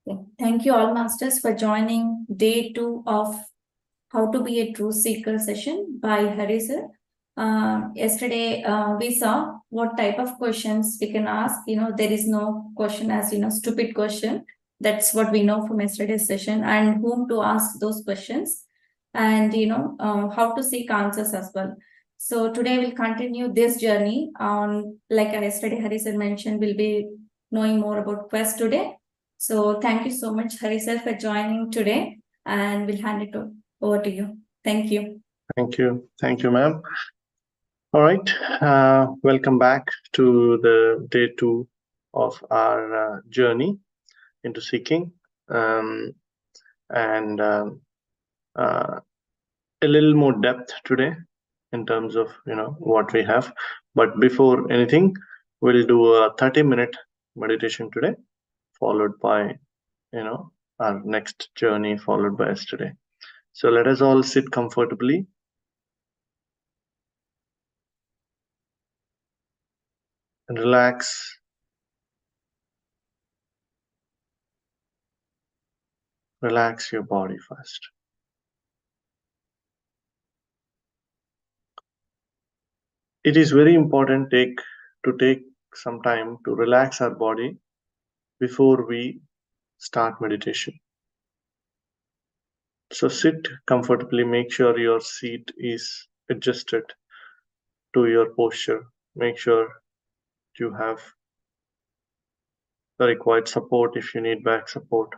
Okay. Thank you all masters for joining day 2 of How to Be a Truth Seeker session by Hari sir. Yesterday we saw what type of questions we can ask. There is no question as stupid question. That's what we know from yesterday's session, and whom to ask those questions, and how to seek answers as well. So today we'll continue this journey on, like yesterday Hari sir mentioned, we'll be knowing more about quest today. So thank you so much, Hari sir, for joining today, and we'll hand it over to you. Thank you. Thank you. Thank you, ma'am. All right. Welcome back to the day 2 of our journey into seeking, and a little more depth today in terms of what we have. But before anything, we'll do a 30-minute meditation today, followed by our next journey, followed by yesterday. So let us all sit comfortably. And relax. Relax your body first. It is very important to take some time to relax our body before we start meditation. So sit comfortably, make sure your seat is adjusted to your posture. Make sure you have the required support if you need back support.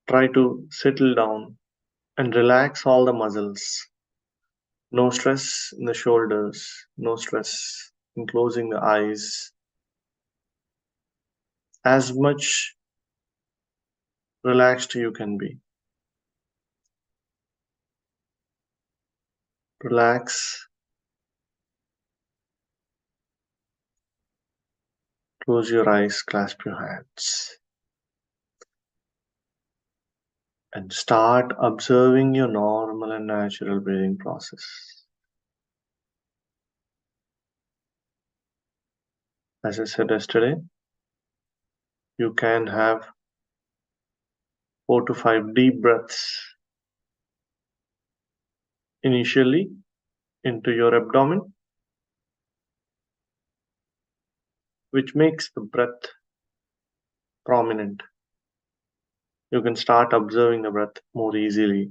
Try to settle down and relax all the muscles. No stress in the shoulders, no stress in closing the eyes. As much relaxed you can be. Relax. Close your eyes, clasp your hands. And start observing your normal and natural breathing process. As I said yesterday, you can have 4 to 5 deep breaths initially into your abdomen, which makes the breath prominent. You can start observing the breath more easily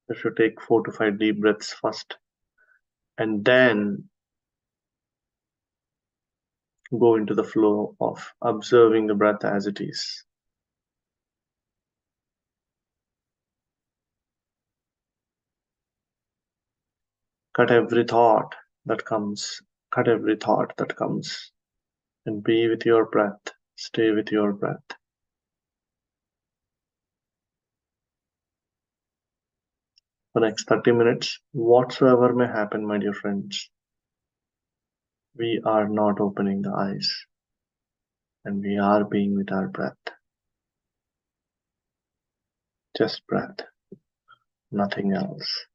if you take 4 to 5 deep breaths first, and then go into the flow of observing the breath as it is. Cut every thought that comes, and be with your breath. Stay with your breath. For the next 30 minutes, whatsoever may happen, my dear friends, we are not opening the eyes, and we are being with our breath. Just breath, nothing else.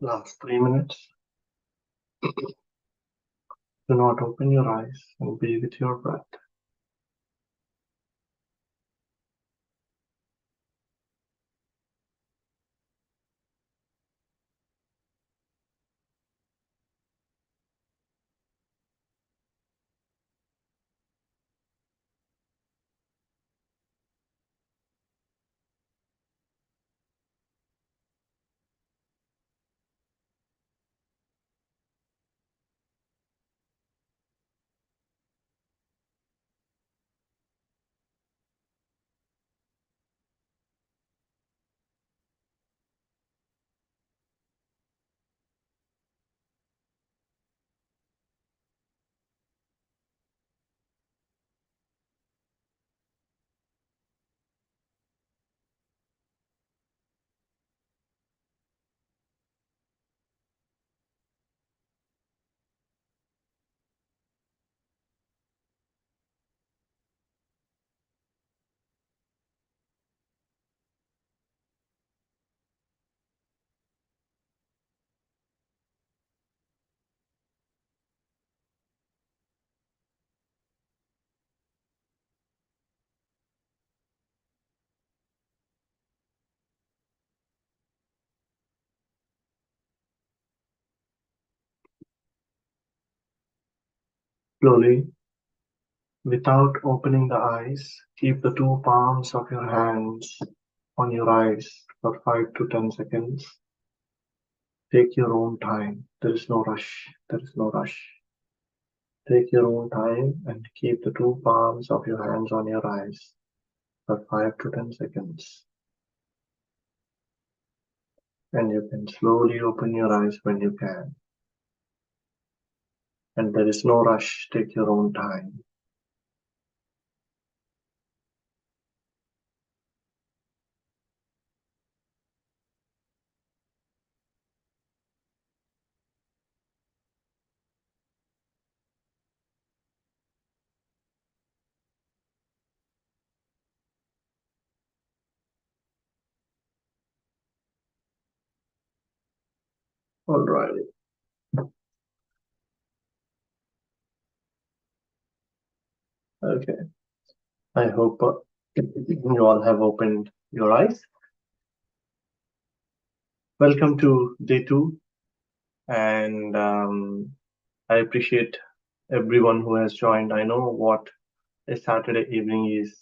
Last 3 minutes. Do not open your eyes and be with your breath. Slowly, without opening the eyes, keep the two palms of your hands on your eyes for 5 to 10 seconds. Take your own time. There is no rush. There is no rush. Take your own time and keep the two palms of your hands on your eyes for 5 to 10 seconds. And you can slowly open your eyes when you can. And there is no rush. Take your own time. All right. Okay. I hope you all have opened your eyes. Welcome to day 2. And I appreciate everyone who has joined. I know what a Saturday evening is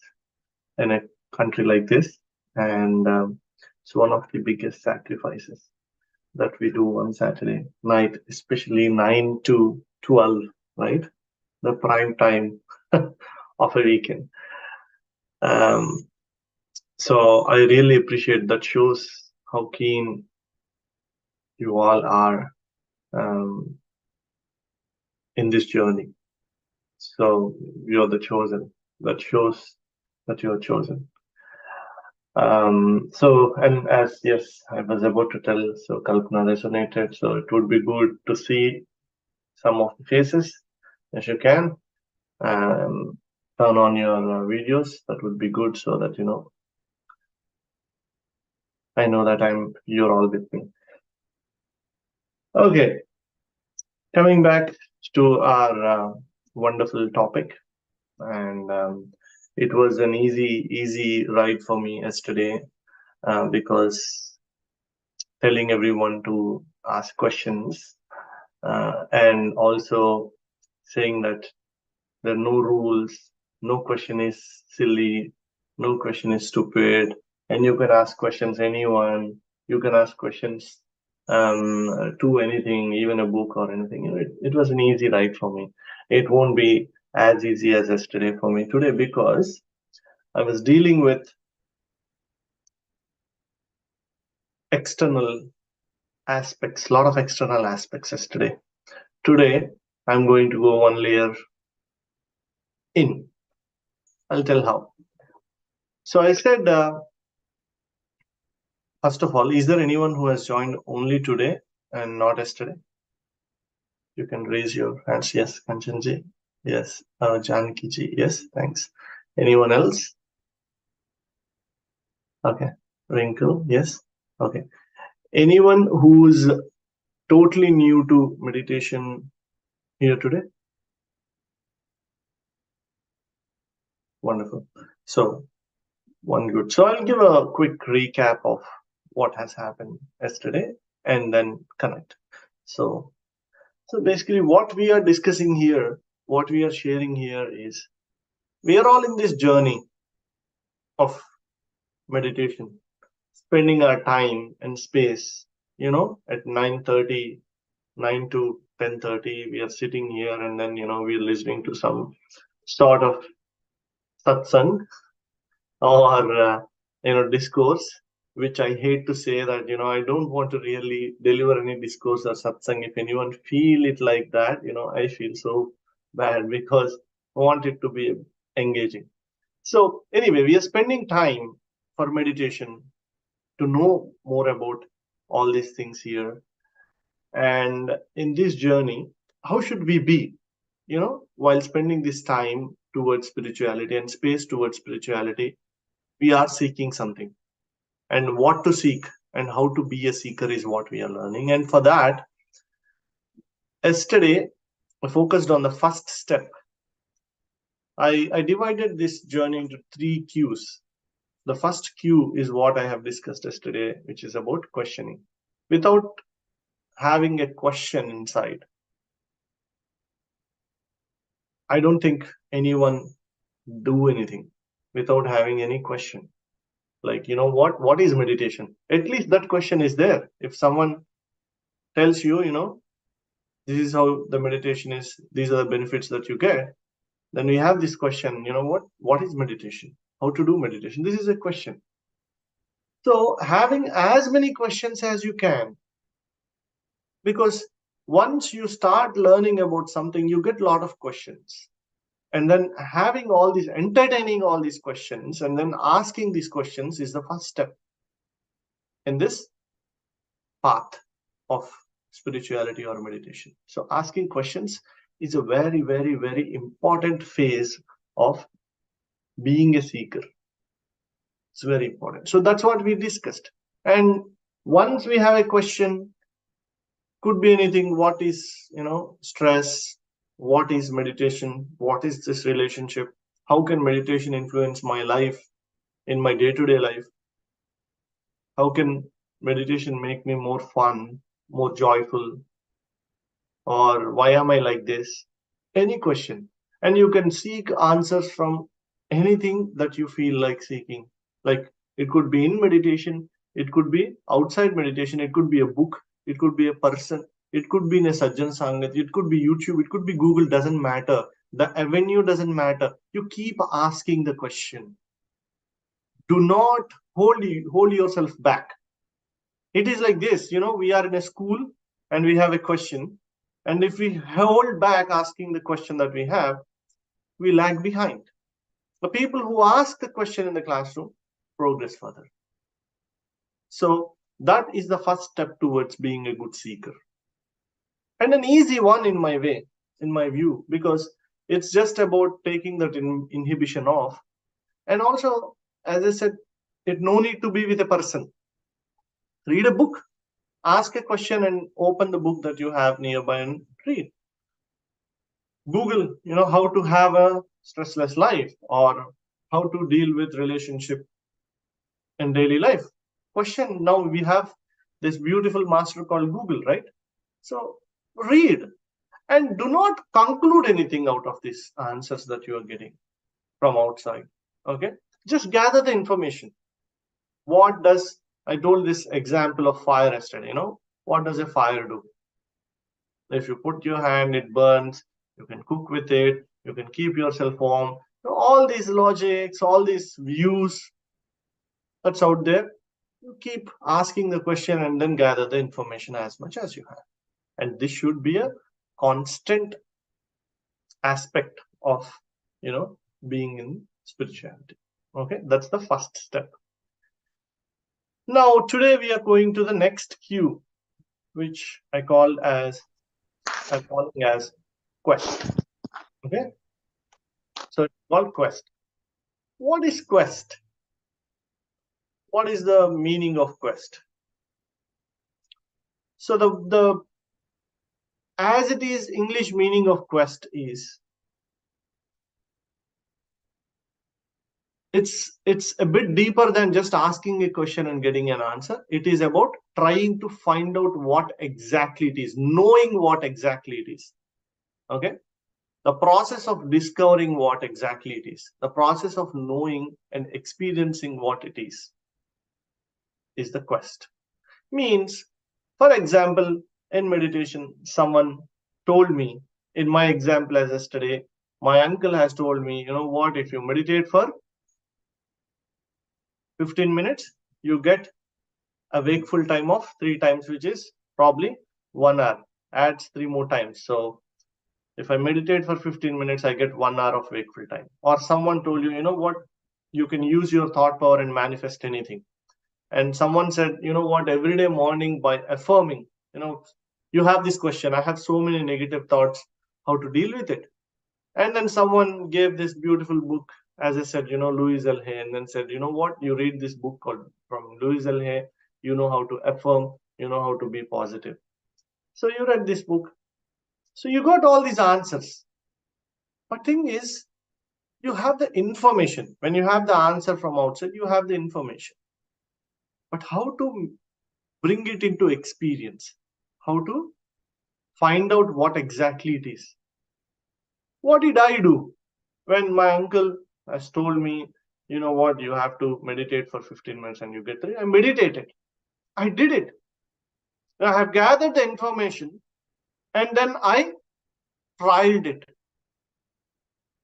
in a country like this. And it's one of the biggest sacrifices that we do on Saturday night, especially 9 to 12, right? The prime time of a weekend. So I really appreciate that. Shows how keen you all are in this journey. So you're the chosen. That shows that you're chosen. And as yes, I was about to tell, so Kalpana resonated. So it would be good to see some of the faces as you can. Turn on your videos. That would be good, so that I know that you're all with me. Okay, coming back to our wonderful topic, and it was an easy ride for me yesterday because telling everyone to ask questions and also saying that there are no rules, no question is silly, no question is stupid, and you can ask questions anyone. You can ask questions to anything, even a book or anything. It was an easy ride for me. It won't be as easy as yesterday for me today because I was dealing with external aspects, a lot of external aspects yesterday. Today, I'm going to go one layer in. I'll tell how. So I said, first of all, is there anyone who has joined only today and not yesterday? You can raise your hands. Yes, Kanchanji. Yes, Janki-ji. Yes, thanks. Anyone else? Okay. Wrinkle. Yes. Okay. Anyone who's totally new to meditation here today? Wonderful. So, one good. So, I'll give a quick recap of what has happened yesterday and then connect. So basically, what we are discussing here, what we are sharing here is we are all in this journey of meditation, spending our time and space, at 9:30, 9 to 10:30, we are sitting here and then, we're listening to some sort of satsang or, discourse, which I hate to say that, I don't want to really deliver any discourse or satsang. If anyone feel it like that, I feel so bad because I want it to be engaging. So anyway, we are spending time for meditation to know more about all these things here. And in this journey, how should we be, while spending this time towards spirituality and space towards spirituality, we are seeking something. And what to seek and how to be a seeker is what we are learning. And for that, yesterday, I focused on the first step. I divided this journey into 3 Qs. The first Q is what I have discussed yesterday, which is about questioning. Without having a question inside, I don't think anyone do anything without having any question. Like, what is meditation? At least that question is there. If someone tells you, this is how the meditation is, these are the benefits that you get, then we have this question, what is meditation? How to do meditation? This is a question. So having as many questions as you can, because once you start learning about something, you get a lot of questions. And then entertaining all these questions and then asking these questions is the first step in this path of spirituality or meditation. So asking questions is a very, very, very important phase of being a seeker. It's very important. So that's what we discussed. And once we have a question, could be anything. What is, stress? What is meditation? What is this relationship? How can meditation influence my life in my day-to-day life? How can meditation make me more fun, more joyful? Or why am I like this? Any question. And you can seek answers from anything that you feel like seeking. Like it could be in meditation, it could be outside meditation, it could be a book, it could be a person, it could be in a Sajjan Sangat, it could be YouTube, it could be Google, doesn't matter. The avenue doesn't matter. You keep asking the question. Do not hold yourself back. It is like this, we are in a school and we have a question. And if we hold back asking the question that we have, we lag behind. The people who ask the question in the classroom progress further. So that is the first step towards being a good seeker. And an easy one in my view, because it's just about taking that inhibition off. And also, as I said, it no need to be with a person. Read a book, ask a question and open the book that you have nearby and read. Google, how to have a stressless life or how to deal with relationship in daily life. Question, now we have this beautiful master called Google, right? So read and do not conclude anything out of these answers that you are getting from outside. Okay, just gather the information. I told this example of fire yesterday. What does a fire do? If you put your hand, it burns. You can cook with it. You can keep yourself warm. All these logics, all these views that's out there, you keep asking the question and then gather the information as much as you have. And this should be a constant aspect of, being in spirituality. Okay, that's the first step. Now, today we are going to the next Q, which I'm calling as quest. Okay, so it's called quest. What is quest? What is the meaning of quest? So the as it is, English meaning of quest is, it's a bit deeper than just asking a question and getting an answer. It is about trying to find out what exactly it is, knowing what exactly it is. Okay, the process of discovering what exactly it is, the process of knowing and experiencing what it is the quest. Means, for example, in meditation, someone told me, in my example as yesterday, my uncle has told me, you know what, if you meditate for 15 minutes, you get a wakeful time of 3 times, which is probably 1 hour, adds 3 more times. So if I meditate for 15 minutes, I get 1 hour of wakeful time. Or someone told you, you know what, you can use your thought power and manifest anything. And someone said, you know what, every day morning by affirming, you have this question, I have so many negative thoughts, how to deal with it? And then someone gave this beautiful book, as I said, Louis L. Hay, and then said, you know what, you read this book called from Louis L. Hay, you know how to affirm, you know how to be positive. So you read this book. So you got all these answers. But thing is, you have the information. When you have the answer from outside, you have the information. But how to bring it into experience? How to find out what exactly it is? What did I do when my uncle has told me, you know what, you have to meditate for 15 minutes and you get there? I meditated. I did it. I have gathered the information and then I tried it.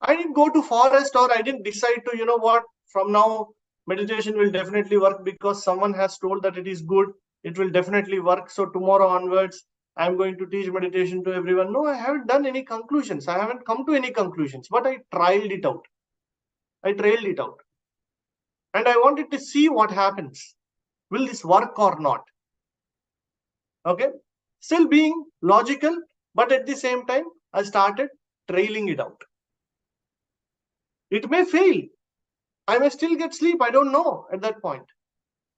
I didn't go to forest, or I didn't decide to, you know what, from now meditation will definitely work because someone has told that it is good. It will definitely work. So tomorrow onwards, I'm going to teach meditation to everyone. No, I haven't done any conclusions. I haven't come to any conclusions, but I tried it out. I trailed it out. And I wanted to see what happens. Will this work or not? Okay. Still being logical, but at the same time, I started trailing it out. It may fail. I may still get sleep. I don't know at that point.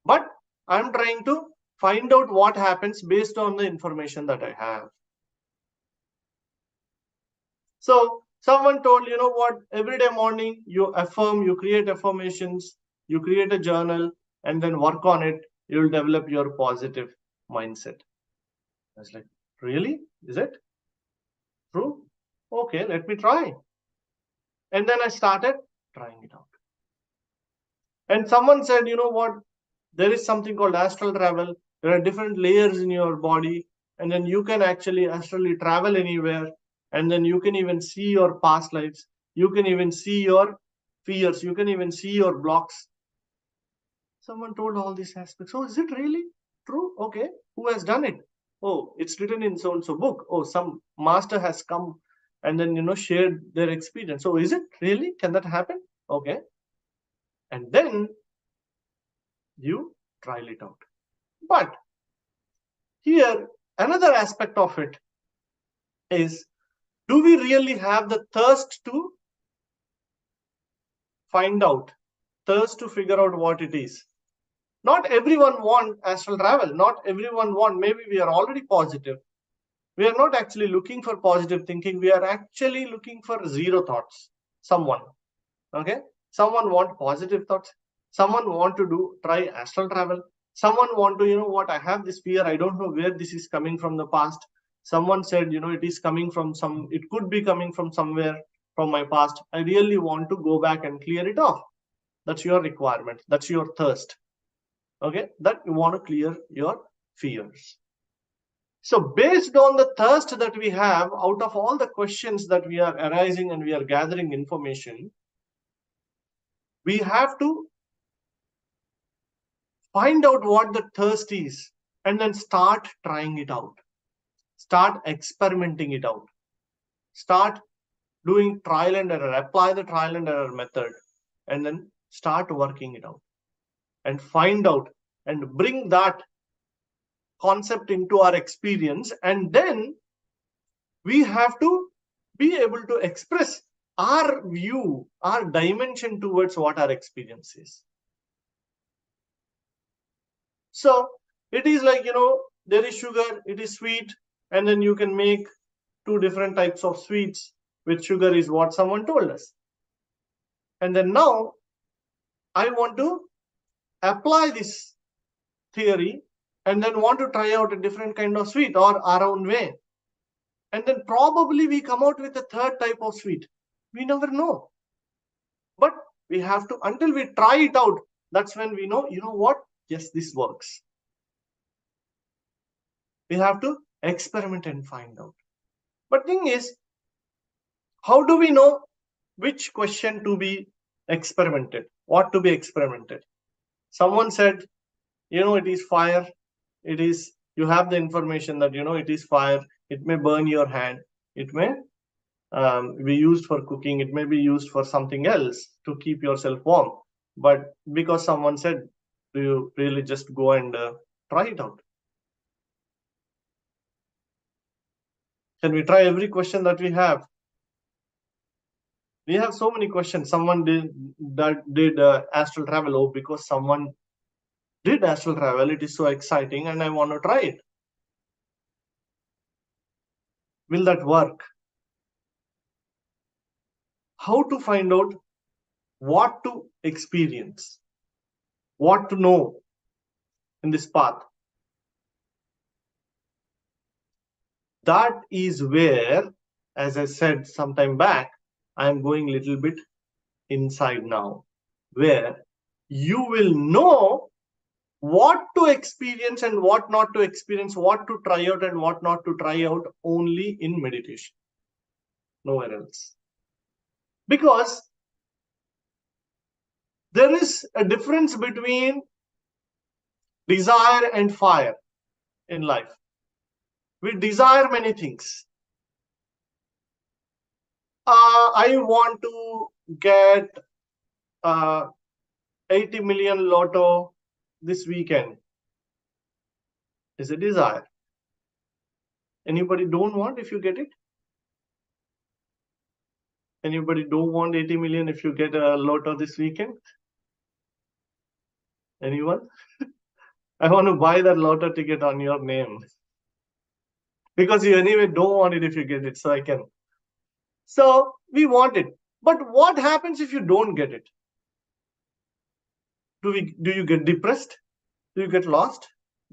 But I'm trying to find out what happens based on the information that I have. So someone told, you know what, every day morning you affirm, you create affirmations, you create a journal, and then work on it. You'll develop your positive mindset. I was like, really? Is it true? Okay, let me try. And then I started trying it out. And someone said, you know what, there is something called astral travel. There are different layers in your body, and then you can actually astrally travel anywhere. And then you can even see your past lives. You can even see your fears. You can even see your blocks. Someone told all these aspects. Oh, is it really true? Okay. Who has done it? Oh, it's written in so and so book. Oh, some master has come and then shared their experience. So is it really? Can that happen? Okay. And then you trial it out. But here, another aspect of it is, do we really have the thirst to find out, thirst to figure out what it is? Not everyone wants astral travel. Not everyone wants, maybe we are already positive. We are not actually looking for positive thinking. We are actually looking for zero thoughts. Someone, okay? Someone want positive thoughts. Someone want to try astral travel. Someone want to, I have this fear. I don't know where this is coming from the past. Someone said, it is coming from it could be coming from somewhere from my past. I really want to go back and clear it off. That's your requirement. That's your thirst. Okay, that you want to clear your fears. So based on the thirst that we have, out of all the questions that we are arising and we are gathering information, we have to find out what the thirst is and then start trying it out. Start experimenting it out. Start doing trial and error. Apply the trial and error method and then start working it out and find out and bring that concept into our experience. And then we have to be able to express our view, our dimension towards what our experience is. So it is like, there is sugar, it is sweet, and then you can make 2 different types of sweets with sugar is what someone told us. And then now I want to apply this theory and then want to try out a different kind of sweet or our own way. And then probably we come out with a third type of sweet. We never know. But we have to, until we try it out, that's when we know, you know what? Yes, this works. We have to experiment and find out. But thing is, how do we know which question to be experimented? What to be experimented? Someone said, it is fire. It is, you have the information that, it is fire. It may burn your hand. It may be used for cooking. It may be used for something else to keep yourself warm. But because someone said, do you really just go and try it out? Can we try every question that we have? We have so many questions. Someone did astral travel. Oh, because someone did astral travel, it is so exciting and I want to try it. Will that work? How to find out what to experience, what to know in this path? That is where, as I said some time back, I am going a little bit inside now, where you will know what to experience and what not to experience, what to try out and what not to try out only in meditation, nowhere else. Because there is a difference between desire and fire in life. We desire many things. I want to get 80 million lotto this weekend. Is a desire. Anybody don't want if you get it? Anybody don't want 80 million if you get a lotto this weekend? Anyone? I want to buy that lotto ticket on your name. Because you anyway don't want it if you get it, so I can. So we want it. But what happens if you don't get it? Do you get depressed? Do you get lost?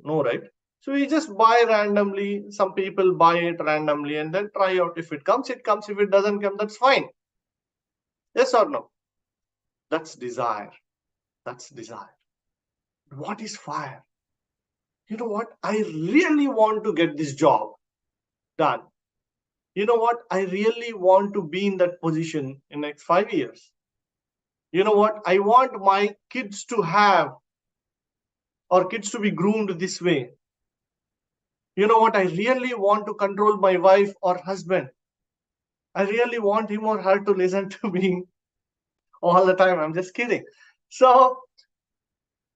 No, right? So we just buy randomly. Some people buy it randomly and then try out. If it comes, it comes. If it doesn't come, that's fine. Yes or no? That's desire. That's desire. What is fire? You know what? I really want to get this job done. You know what? I really want to be in that position in the next 5 years. You know what? I want my kids to have, or kids to be groomed this way. You know what? I really want to control my wife or husband. I really want him or her to listen to me all the time. I'm just kidding. So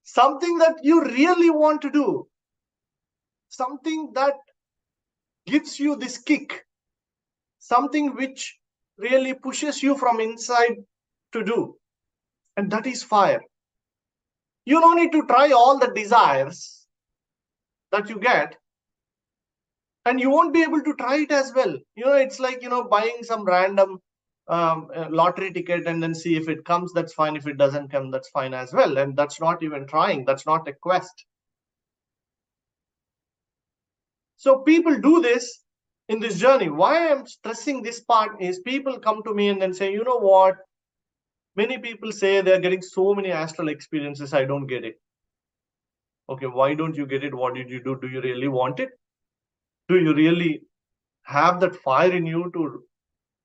something that you really want to do, something that gives you this kick, something which really pushes you from inside to do, and that is fire. You don't need to try all the desires that you get, and you won't be able to try it as well. It's like buying some random lottery ticket and then see if it comes, that's fine. If it doesn't come, that's fine as well. And that's not even trying. That's not a quest. So people do this in this journey. Why I'm stressing this part is people come to me and then say, you know what? Many people say they're getting so many astral experiences. I don't get it. Okay, why don't you get it? What did you do? Do you really want it? Do you really have that fire in you to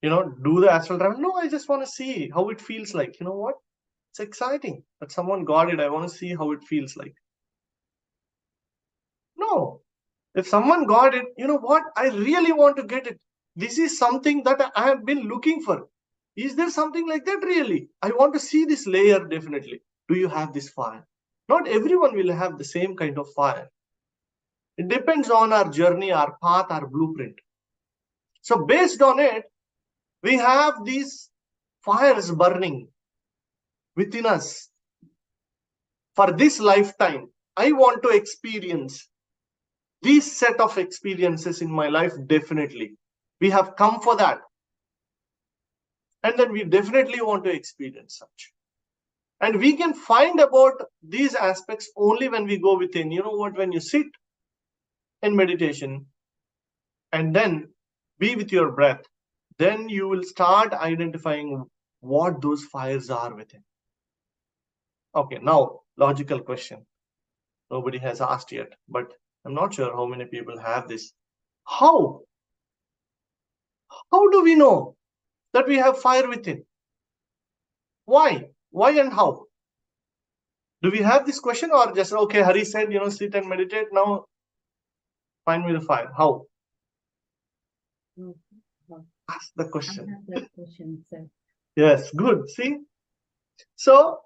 do the astral travel? No, I just want to see how it feels like. You know what? It's exciting that someone got it. I want to see how it feels like. No. If someone got it, you know what? I really want to get it. This is something that I have been looking for. Is there something like that really? I want to see this layer definitely. Do you have this fire? Not everyone will have the same kind of fire. It depends on our journey, our path, our blueprint. So based on it, we have these fires burning within us. For this lifetime, I want to experience these set of experiences in my life definitely. We have come for that. And then we definitely want to experience such. And we can find about these aspects only when we go within. You know what? When you sit in meditation and then be with your breath, then you will start identifying what those fires are within. Okay, now, logical question. Nobody has asked yet, but I'm not sure how many people have this. How? How do we know that we have fire within? Why? Why and how? Do we have this question, or just, okay, Hari said, sit and meditate, now find me the fire? How? Ask the question. I have that question, sir. Yes, good. See? So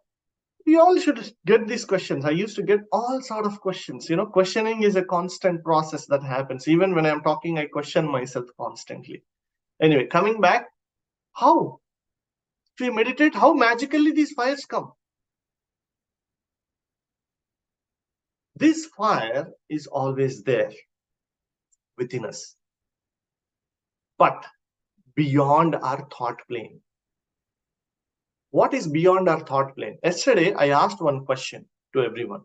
we all should get these questions. I used to get all sort of questions. Questioning is a constant process that happens. Even when I'm talking, I question myself constantly. Anyway, coming back, how? If we meditate, how magically these fires come? This fire is always there within us, but beyond our thought plane. What is beyond our thought plane? Yesterday, I asked one question to everyone.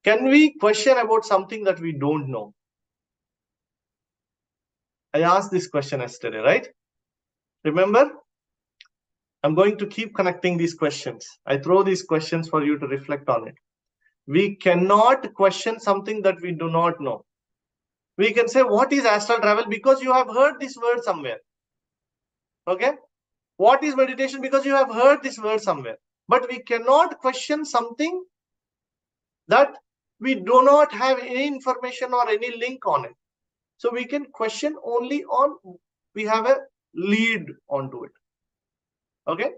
Can we question about something that we don't know? I asked this question yesterday, right? Remember? I'm going to keep connecting these questions. I throw these questions for you to reflect on it. We cannot question something that we do not know. We can say, what is astral travel? Because you have heard this word somewhere. Okay? What is meditation? Because you have heard this word somewhere. But we cannot question something that we do not have any information or any link on it. So we can question only on, we have a lead onto it. Okay?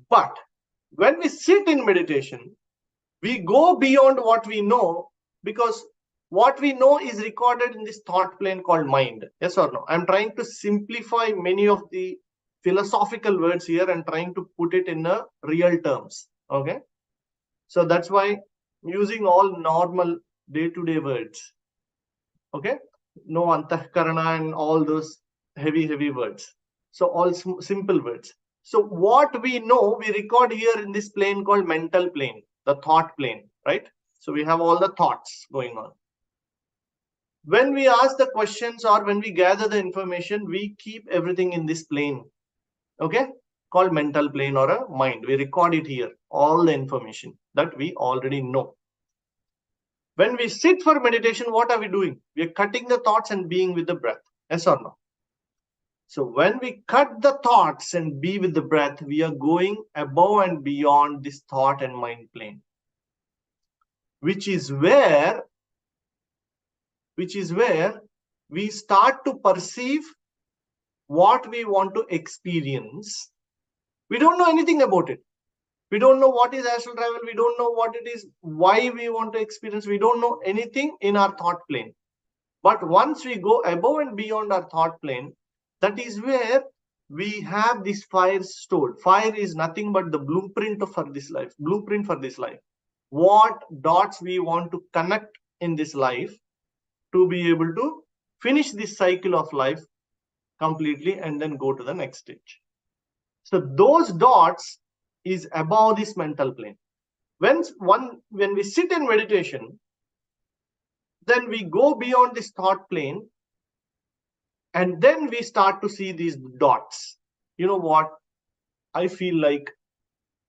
But when we sit in meditation, we go beyond what we know, because what we know is recorded in this thought plane called mind. Yes or no? I'm trying to simplify many of the philosophical words here and trying to put it in a real terms. Okay? So that's why I'm using all normal day-to-day words. Okay? No antahkarana and all those heavy words. So all simple words. So what we know, we record here in this plane called mental plane, the thought plane, right? So we have all the thoughts going on. When we ask the questions or when we gather the information, we keep everything in this plane, okay? Called mental plane or a mind. We record it here, all the information that we already know. When we sit for meditation, what are we doing? We are cutting the thoughts and being with the breath. Yes or no? So when we cut the thoughts and be with the breath, we are going above and beyond this thought and mind plane, which is where we start to perceive what we want to experience. We don't know anything about it. We don't know what is astral travel. We don't know what it is, why we want to experience. We don't know anything in our thought plane. But once we go above and beyond our thought plane, that is where we have this fire stored. Fire is nothing but the blueprint for this life. Blueprint for this life. What dots we want to connect in this life to be able to finish this cycle of life completely and then go to the next stage. So those dots is above this mental plane. When we sit in meditation, then we go beyond this thought plane, and then we start to see these dots. You know what? I feel like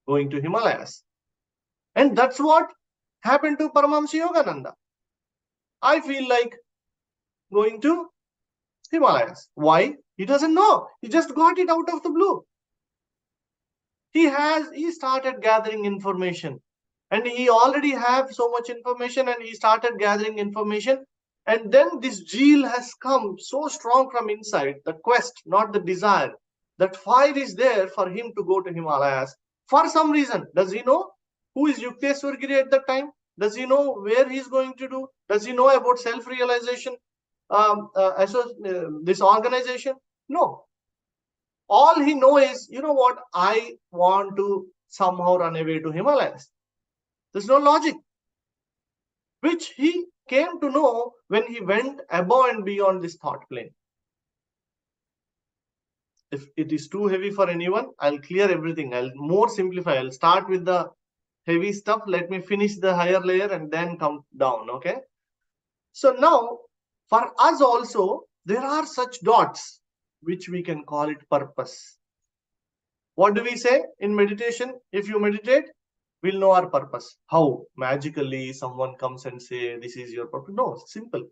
going to Himalayas. And that's what happened to Paramahamsa Yogananda. I feel like going to Himalayas. Why? He doesn't know. He just got it out of the blue. He started gathering information, and he already have so much information, and he started gathering information, and then this zeal has come so strong from inside, the quest, not the desire. That fire is there for him to go to Himalayas for some reason. Does he know who is Yukteswar Giri at that time? Does he know where he's going to do? Does he know about self-realization, this organization? No. All he knows is, you know what, I want to somehow run away to Himalayas. There's no logic, which he came to know when he went above and beyond this thought plane. If it is too heavy for anyone, I'll clear everything. I'll more simplify. I'll start with the heavy stuff. Let me finish the higher layer and then come down. Okay. So now for us also, there are such dots which we can call it purpose. What do we say in meditation? If you meditate, we'll know our purpose. How? Magically someone comes and say, this is your purpose. No, simple.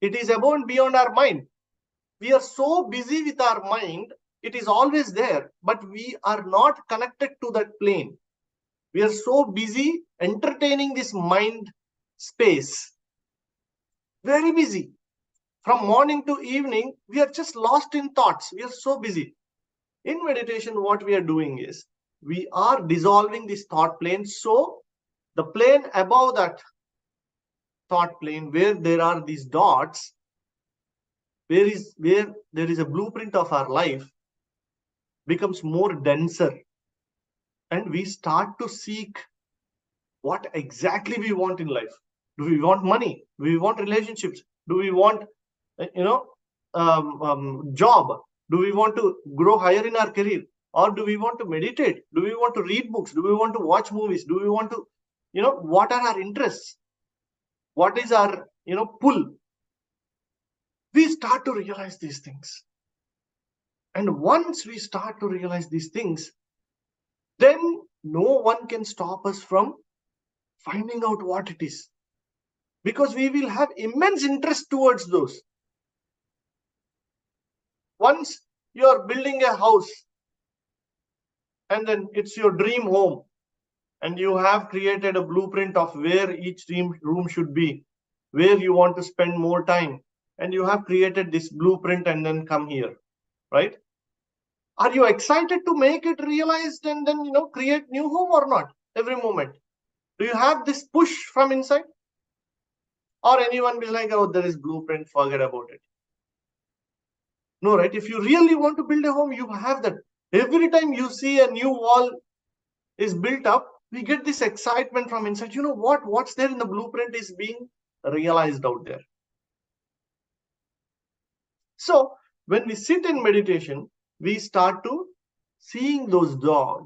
It is above and beyond our mind. We are so busy with our mind, it is always there, but we are not connected to that plane. We are so busy entertaining this mind space. Very busy. From morning to evening, we are just lost in thoughts. We are so busy. In meditation, what we are doing is, we are dissolving this thought plane. So the plane above that thought plane, where there are these dots, where there is a blueprint of our life, becomes more denser, and we start to seek what exactly we want in life. Do we want money? Do we want relationships? Do we want job? Do we want to grow higher in our career? Or do we want to meditate? Do we want to read books? Do we want to watch movies? Do we want to, what are our interests? What is our, pull? We start to realize these things. And once we start to realize these things, then no one can stop us from finding out what it is. Because we will have immense interest towards those. Once you are building a house, and then it's your dream home, and you have created a blueprint of where each room should be, where you want to spend more time, and you have created this blueprint and then come here, right? Are you excited to make it realized and then, create new home or not every moment? Do you have this push from inside? Or anyone be like, oh, there is blueprint, forget about it. No, right? If you really want to build a home, you have that. Every time you see a new wall is built up, we get this excitement from inside. You know what? What's there in the blueprint is being realized out there. So when we sit in meditation, we start to see those dots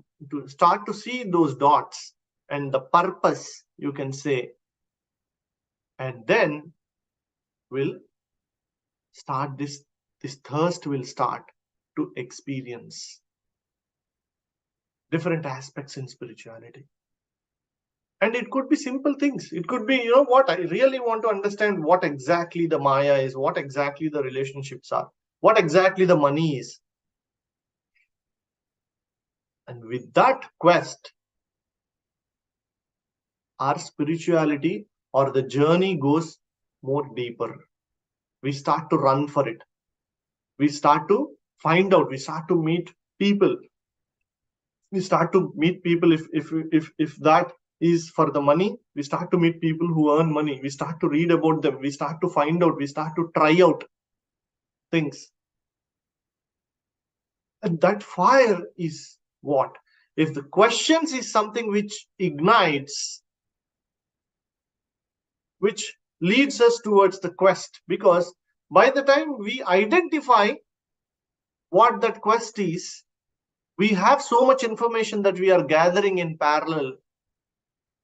and the purpose, you can say, and then will start this thirst will start to experience different aspects in spirituality. And it could be simple things. It could be, what I really want to understand, what exactly the Maya is, what exactly the relationships are, what exactly the money is. And with that quest, our spirituality or the journey goes more deeper. We start to run for it. We start to find out. We start to meet people. We start to meet people. If that is for the money, we start to meet people who earn money. We start to read about them. We start to find out. We start to try out things. And that fire is what? If the questions is something which ignites, which leads us towards the quest, because by the time we identify what that quest is, we have so much information that we are gathering in parallel,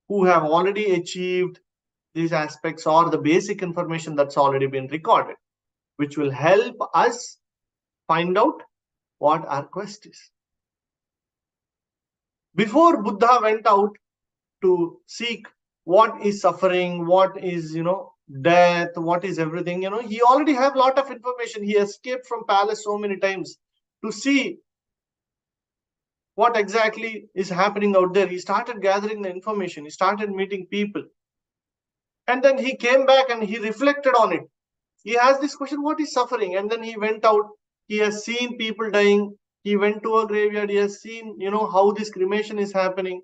who have already achieved these aspects, or the basic information that's already been recorded, which will help us find out what our quest is. Before Buddha went out to seek what is suffering, what is, death, what is everything, he already have a lot of information. He escaped from palace so many times to see what exactly is happening out there. He started gathering the information. He started meeting people. And then he came back and he reflected on it. He has this question, what is suffering? And then he went out. He has seen people dying. He went to a graveyard. He has seen, how this cremation is happening,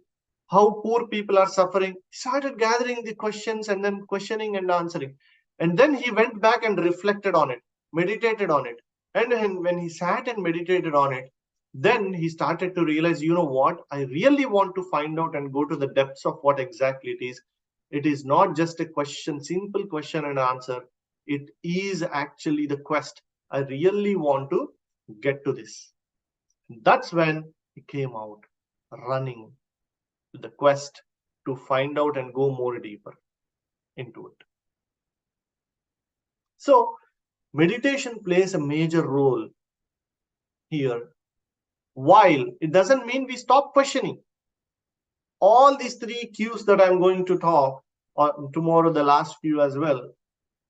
how poor people are suffering. He started gathering the questions and then questioning and answering. And then he went back and reflected on it, meditated on it. And when he sat and meditated on it, then he started to realize, what? I really want to find out and go to the depths of what exactly it is. It is not just a question, simple question and answer. It is actually the quest. I really want to get to this. That's when he came out running to the quest to find out and go more deeper into it. So meditation plays a major role here. While it doesn't mean we stop questioning. All these 3 cues that I'm going to talk, or tomorrow the last few as well,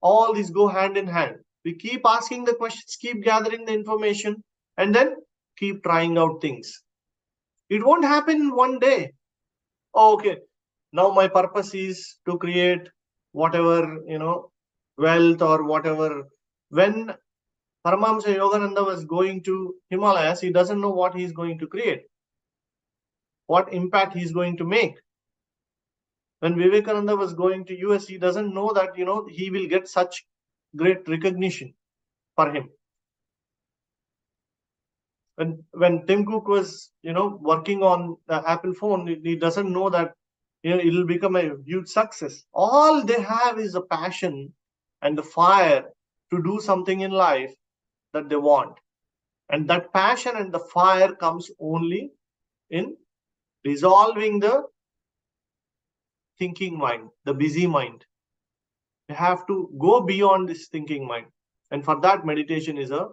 all these go hand in hand. We keep asking the questions, keep gathering the information, and then keep trying out things. It won't happen in one day. Oh, okay, now my purpose is to create whatever, wealth or whatever. When Paramahamsa Yogananda was going to Himalayas, he doesn't know what he's going to create, what impact he's going to make. When Vivekananda was going to US, he doesn't know that, he will get such great recognition for him. When Tim Cook was, working on the Apple phone, he doesn't know that, it will become a huge success. All they have is a passion and the fire to do something in life that they want. And that passion and the fire comes only in resolving the thinking mind, the busy mind. You have to go beyond this thinking mind. And for that, meditation is a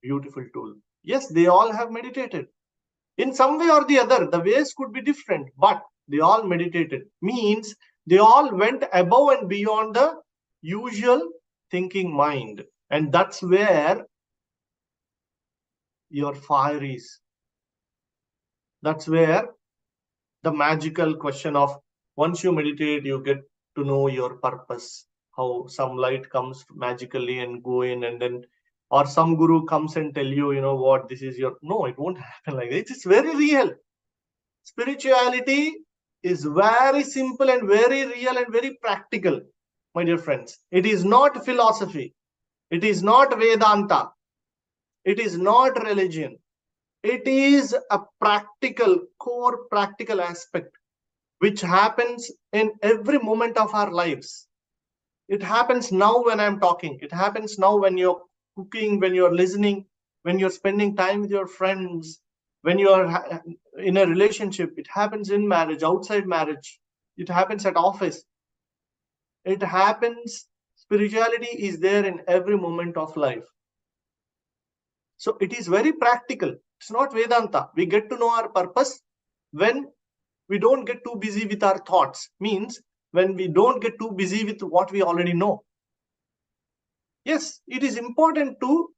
beautiful tool. Yes, they all have meditated. In some way or the other, the ways could be different, but they all meditated. Means they all went above and beyond the usual thinking mind. And that's where your fire is. That's where the magical question of once you meditate, you get to know your purpose, how some light comes magically and go in, and then, or some guru comes and tell you, what, this is your, no, it won't happen like that. It is very real. Spirituality is very simple and very real and very practical, my dear friends. It is not philosophy. It is not Vedanta. It is not religion. It is a practical, core practical aspect which happens in every moment of our lives. It happens now when I'm talking. It happens now when you're cooking, when you're listening, when you're spending time with your friends, when you're in a relationship. It happens in marriage, outside marriage. It happens at office. It happens, spirituality is there in every moment of life. So it is very practical. It's not Vedanta. We get to know our purpose when we don't get too busy with our thoughts. Means when we don't get too busy with what we already know. Yes, it is important to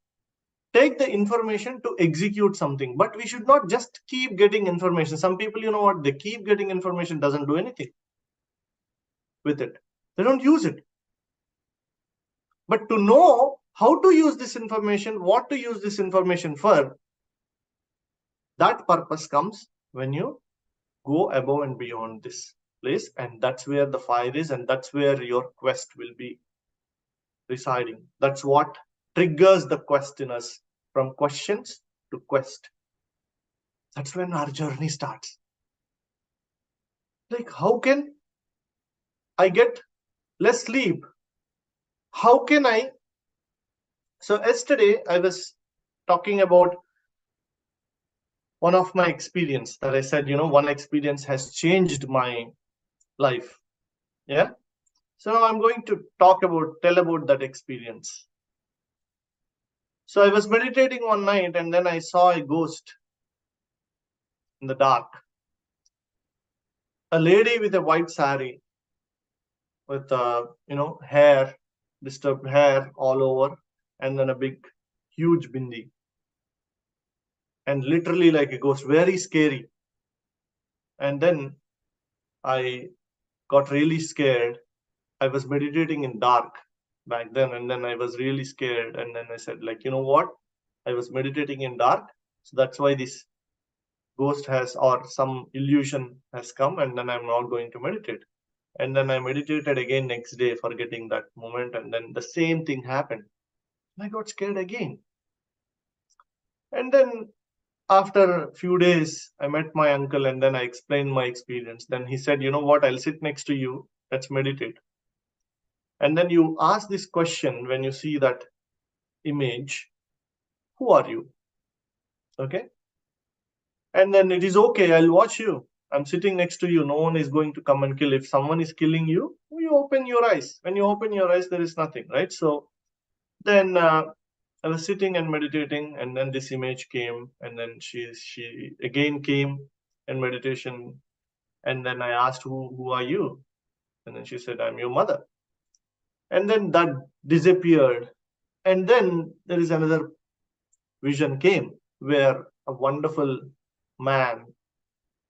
take the information to execute something, but we should not just keep getting information. Some people, what, they keep getting information, doesn't do anything with it. They don't use it. But to know how to use this information, what to use this information for, that purpose comes when you go above and beyond this place, and that's where the fire is, and that's where your quest will be residing. That's what triggers the quest in us, from questions to quest. That's when our journey starts. Like, how can I get less sleep? How can I? So yesterday I was talking about one of my experience that I said, one experience has changed my life. Yeah. So now I'm going to tell about that experience. So I was meditating one night, and then I saw a ghost in the dark. A lady with a white sari, with hair, disturbed hair all over, and then a big, huge bindi. And literally like a ghost, very scary. And then I got really scared. I was meditating in dark back then, and then I was really scared. And then I said, like, you know what? I was meditating in dark, so that's why this ghost has, or some illusion has come, and then I'm not going to meditate. And then I meditated again next day, forgetting that moment, and then the same thing happened. I got scared again. And then after a few days, I met my uncle, and then I explained my experience. Then he said, you know what, I'll sit next to you, let's meditate. And then you ask this question when you see that image: who are you? Okay. And then it is okay, I'll watch you. I'm sitting next to you. No one is going to come and kill. If someone is killing you, you open your eyes. When you open your eyes, there is nothing, right? So then I was sitting and meditating, and then this image came, and then she again came in meditation. And then I asked, who are you? And then she said, I'm your mother. And then that disappeared. And then there is another vision came where a wonderful man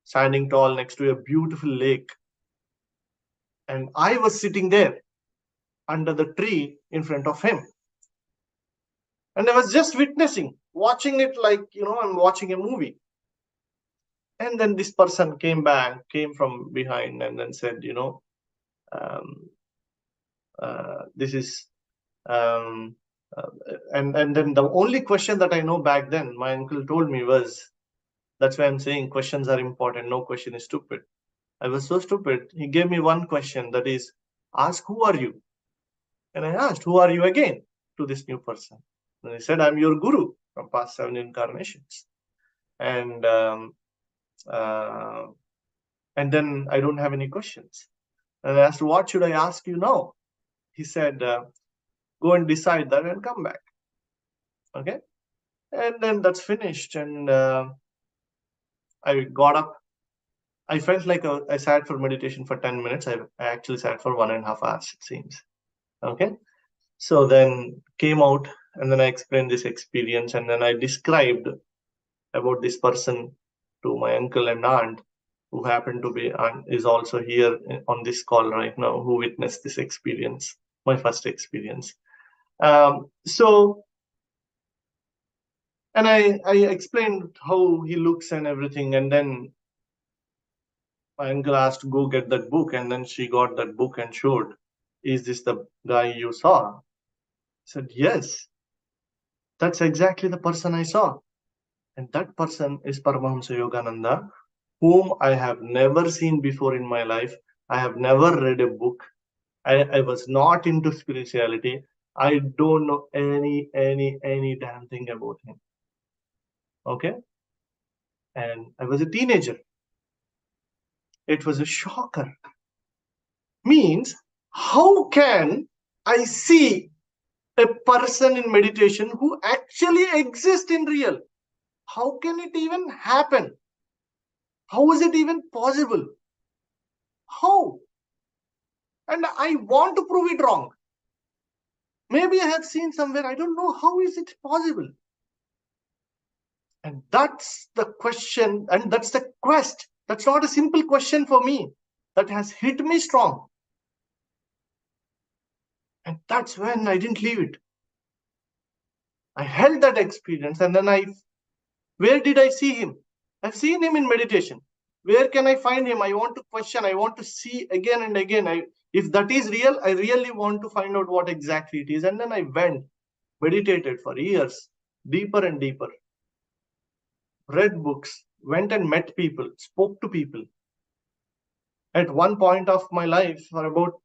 standing tall next to a beautiful lake. And I was sitting there under the tree in front of him. And I was just witnessing, watching it like, I'm watching a movie. And then this person came from behind and then said, this is, and then the only question that I know back then, my uncle told me was, that's why I'm saying questions are important. No question is stupid. I was so stupid. He gave me one question, that is, ask, who are you? And I asked, who are you again, to this new person? And he said, I'm your guru from past 7 incarnations. And then I don't have any questions. And I asked, what should I ask you now? He said, go and decide that and come back. Okay. And then that's finished. And I got up. I felt like I sat for meditation for 10 minutes. I actually sat for 1.5 hours, it seems. Okay. So then came out, and then I explained this experience, and then I described about this person to my uncle and aunt, who happened to be and is also here on this call right now, who witnessed this experience, my first experience. And I explained how he looks and everything, and then my uncle asked to go get that book, and then she got that book and showed, is this the guy you saw? I said, yes, that's exactly the person I saw. And that person is Paramahamsa Yogananda, whom I have never seen before in my life. I have never read a book. I was not into spirituality. I don't know any damn thing about him. Okay? And I was a teenager. It was a shocker. Means, how can I see a person in meditation who actually exists in real? How can it even happen? How is it even possible? How? And I want to prove it wrong. Maybe I have seen somewhere, I don't know, how is it possible? And that's the question, and that's the quest. That's not a simple question for me. That has hit me strong. And that's when I didn't leave it. I held that experience, and then where did I see him? I've seen him in meditation. Where can I find him? I want to question, I want to see again and again. If that is real, I really want to find out what exactly it is. And then I went, meditated for years, deeper and deeper, read books, went and met people, spoke to people. At one point of my life, for about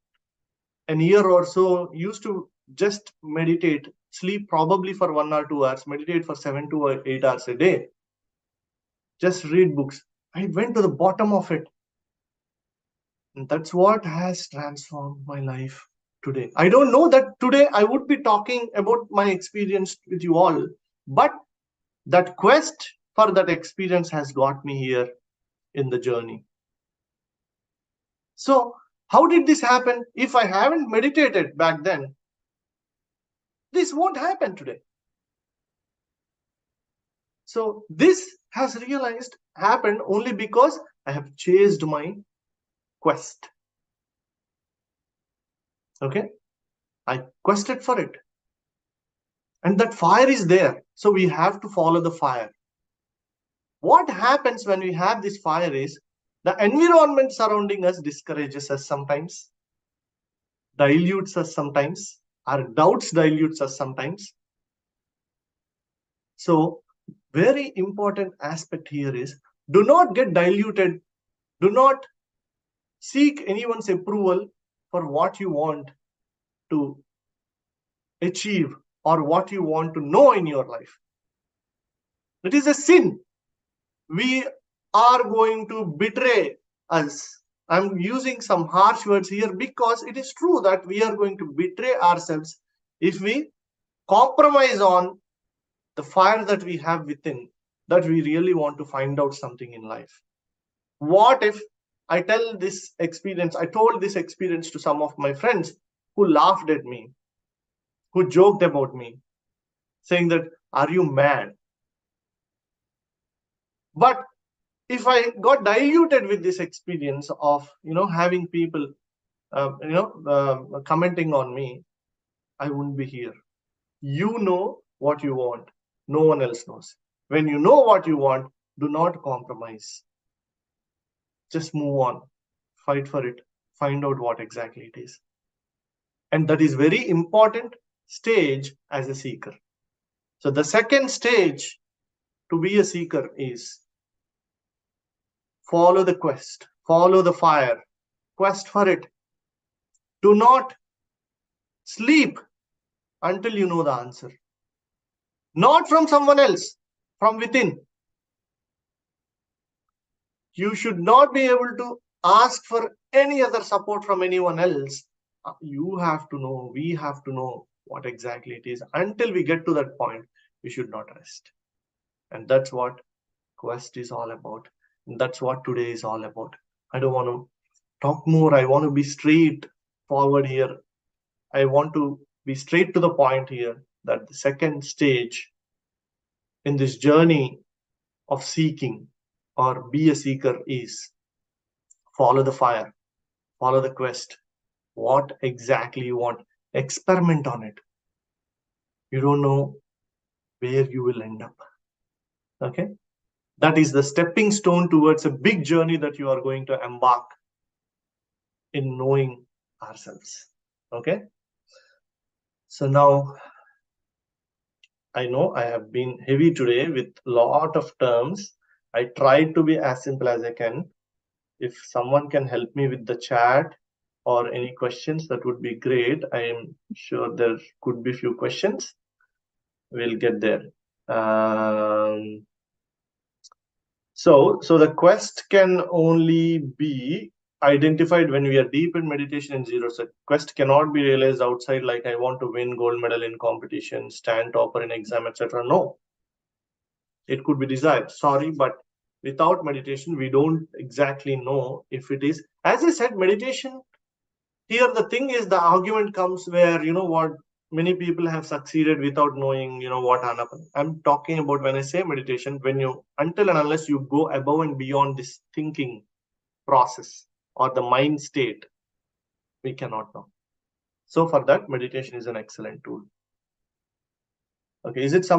a year or so, used to just meditate, sleep probably for 1 or 2 hours, meditate for 7 to 8 hours a day, just read books. I went to the bottom of it. And that's what has transformed my life today. I don't know that today I would be talking about my experience with you all, but that quest for that experience has got me here in the journey. So how did this happen? If I haven't meditated back then, this won't happen today. So this has happened only because I have chased my quest. Okay, I quested for it, and that fire is there, so we have to follow the fire. What happens when we have this fire is, the environment surrounding us discourages us sometimes, dilutes us sometimes, our doubts dilutes us sometimes. So very important aspect here is, do not get diluted, do not seek anyone's approval for what you want to achieve or what you want to know in your life. It is a sin. We are going to betray us. I'm using some harsh words here because it is true that we are going to betray ourselves if we compromise on the fire that we have within, that we really want to find out something in life. What if I told this experience to some of my friends who laughed at me, who joked about me, saying that, are you mad? But if I got diluted with this experience of, having people, commenting on me, I wouldn't be here. You know what you want. No one else knows. When you know what you want, do not compromise. Just move on, fight for it, find out what exactly it is. And that is very important stage as a seeker. So the second stage to be a seeker is follow the quest, follow the fire, quest for it. Do not sleep until you know the answer. Not from someone else, from within. You should not be able to ask for any other support from anyone else. You have to know, we have to know what exactly it is. Until we get to that point, we should not rest. And that's what quest is all about. And that's what today is all about. I don't want to talk more. I want to be straight forward here. I want to be straight to the point here, that the second stage in this journey of seeking or be a seeker is follow the fire, follow the quest. What exactly you want, experiment on it. You don't know where you will end up. Okay, that is the stepping stone towards a big journey that you are going to embark in knowing ourselves. Okay, so now I know I have been heavy today with a lot of terms. I tried to be as simple as I can. If someone can help me with the chat or any questions, that would be great. I am sure there could be few questions. We'll get there. So the quest can only be identified when we are deep in meditation in zero set. Quest cannot be realized outside, like I want to win gold medal in competition, stand topper in exam, etc. No, it could be desired. Sorry, but without meditation, we don't exactly know if it is. As I said, meditation, here the thing is, the argument comes where, what, many people have succeeded without knowing, what happened. I'm talking about, when I say meditation, when you, until and unless you go above and beyond this thinking process or the mind state, we cannot know. So for that, meditation is an excellent tool. Okay, is it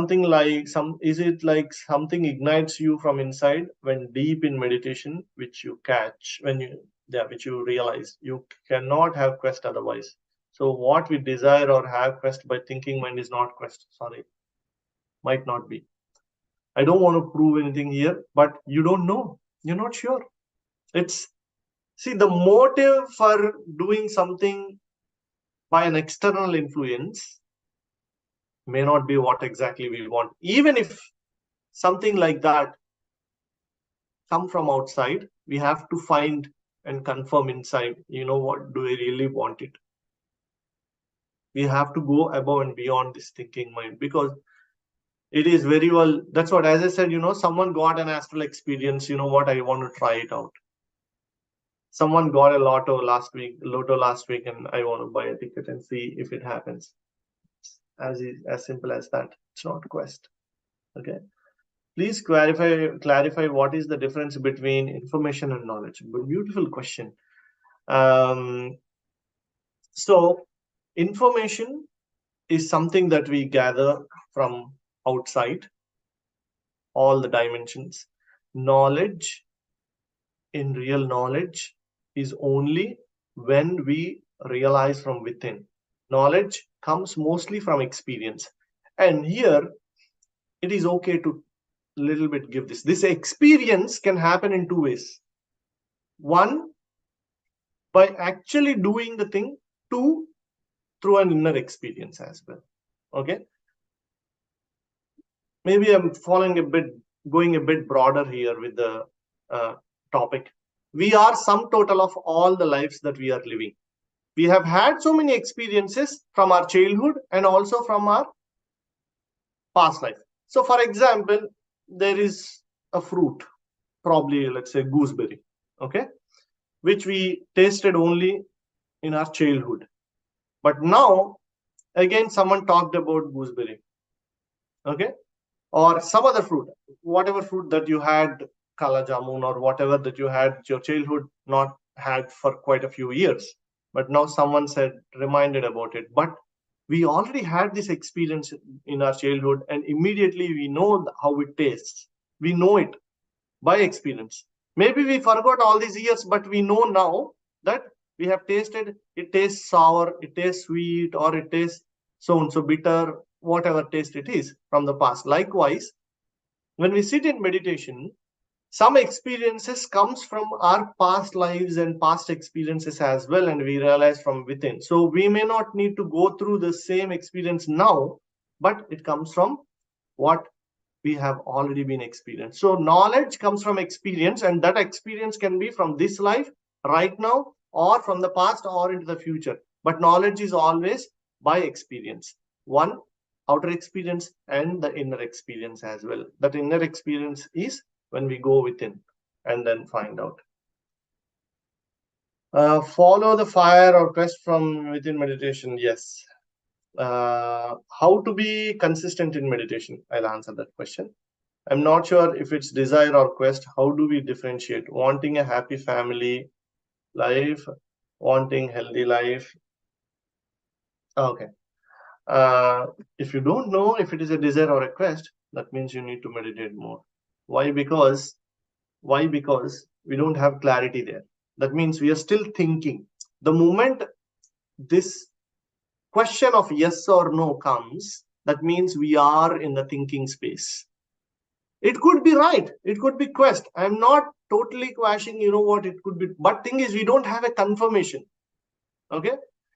like something ignites you from inside when deep in meditation, which you catch, which you realize you cannot have quest otherwise. So what we desire or have quest by thinking mind is not quest. Sorry, might not be. I don't want to prove anything here, but you don't know. You're not sure. See, the motive for doing something by an external influence may not be what exactly we want. Even if something like that come from outside, we have to find and confirm inside, what do I really want it? We have to go above and beyond this thinking mind, because it is very well, that's what, as I said, someone got an astral experience, what, I want to try it out. Someone got a lotto last week, and I want to buy a ticket and see if it happens. As simple as that. It's not quest. Okay. Please clarify what is the difference between information and knowledge. Beautiful question. So information is something that we gather from outside, all the dimensions. Knowledge, in real knowledge, is only when we realize from within. Knowledge comes mostly from experience. And here, it is okay to little bit give this. This experience can happen in two ways. One, by actually doing the thing. Two, through an inner experience as well. Okay. maybe I'm going a bit broader here with the topic. We are sum total of all the lives that we are living. We have had so many experiences from our childhood and also from our past life. So, for example, there is a fruit, probably let's say gooseberry, okay, which we tasted only in our childhood. But now, again, someone talked about gooseberry, okay, or some other fruit, whatever fruit that you had, kala jamun or whatever that you had your childhood not had for quite a few years. But now someone said, reminded about it. But we already had this experience in our childhood, and immediately we know how it tastes. We know it by experience. Maybe we forgot all these years, but we know now that we have tasted it. Tastes sour, it tastes sweet, or it tastes so and so bitter, whatever taste it is from the past. Likewise, when we sit in meditation, some experiences comes from our past lives and past experiences as well, and we realize from within. So we may not need to go through the same experience now, but it comes from what we have already been experienced. So knowledge comes from experience, and that experience can be from this life right now, or from the past, or into the future. But knowledge is always by experience. One, outer experience, and the inner experience as well. That inner experience is when we go within and then find out. Follow the fire or quest from within meditation. Yes. How to be consistent in meditation? I'll answer that question. I'm not sure if it's desire or quest. How do we differentiate? Wanting a happy family life, wanting healthy life. Okay. If you don't know if it is a desire or a quest, that means you need to meditate more. Why? Because we don't have clarity there. That means we are still thinking. The moment this question of yes or no comes, that means we are in the thinking space. It could be right, it could be quest. I'm not totally questioning, what it could be, but thing is we don't have a confirmation. Okay,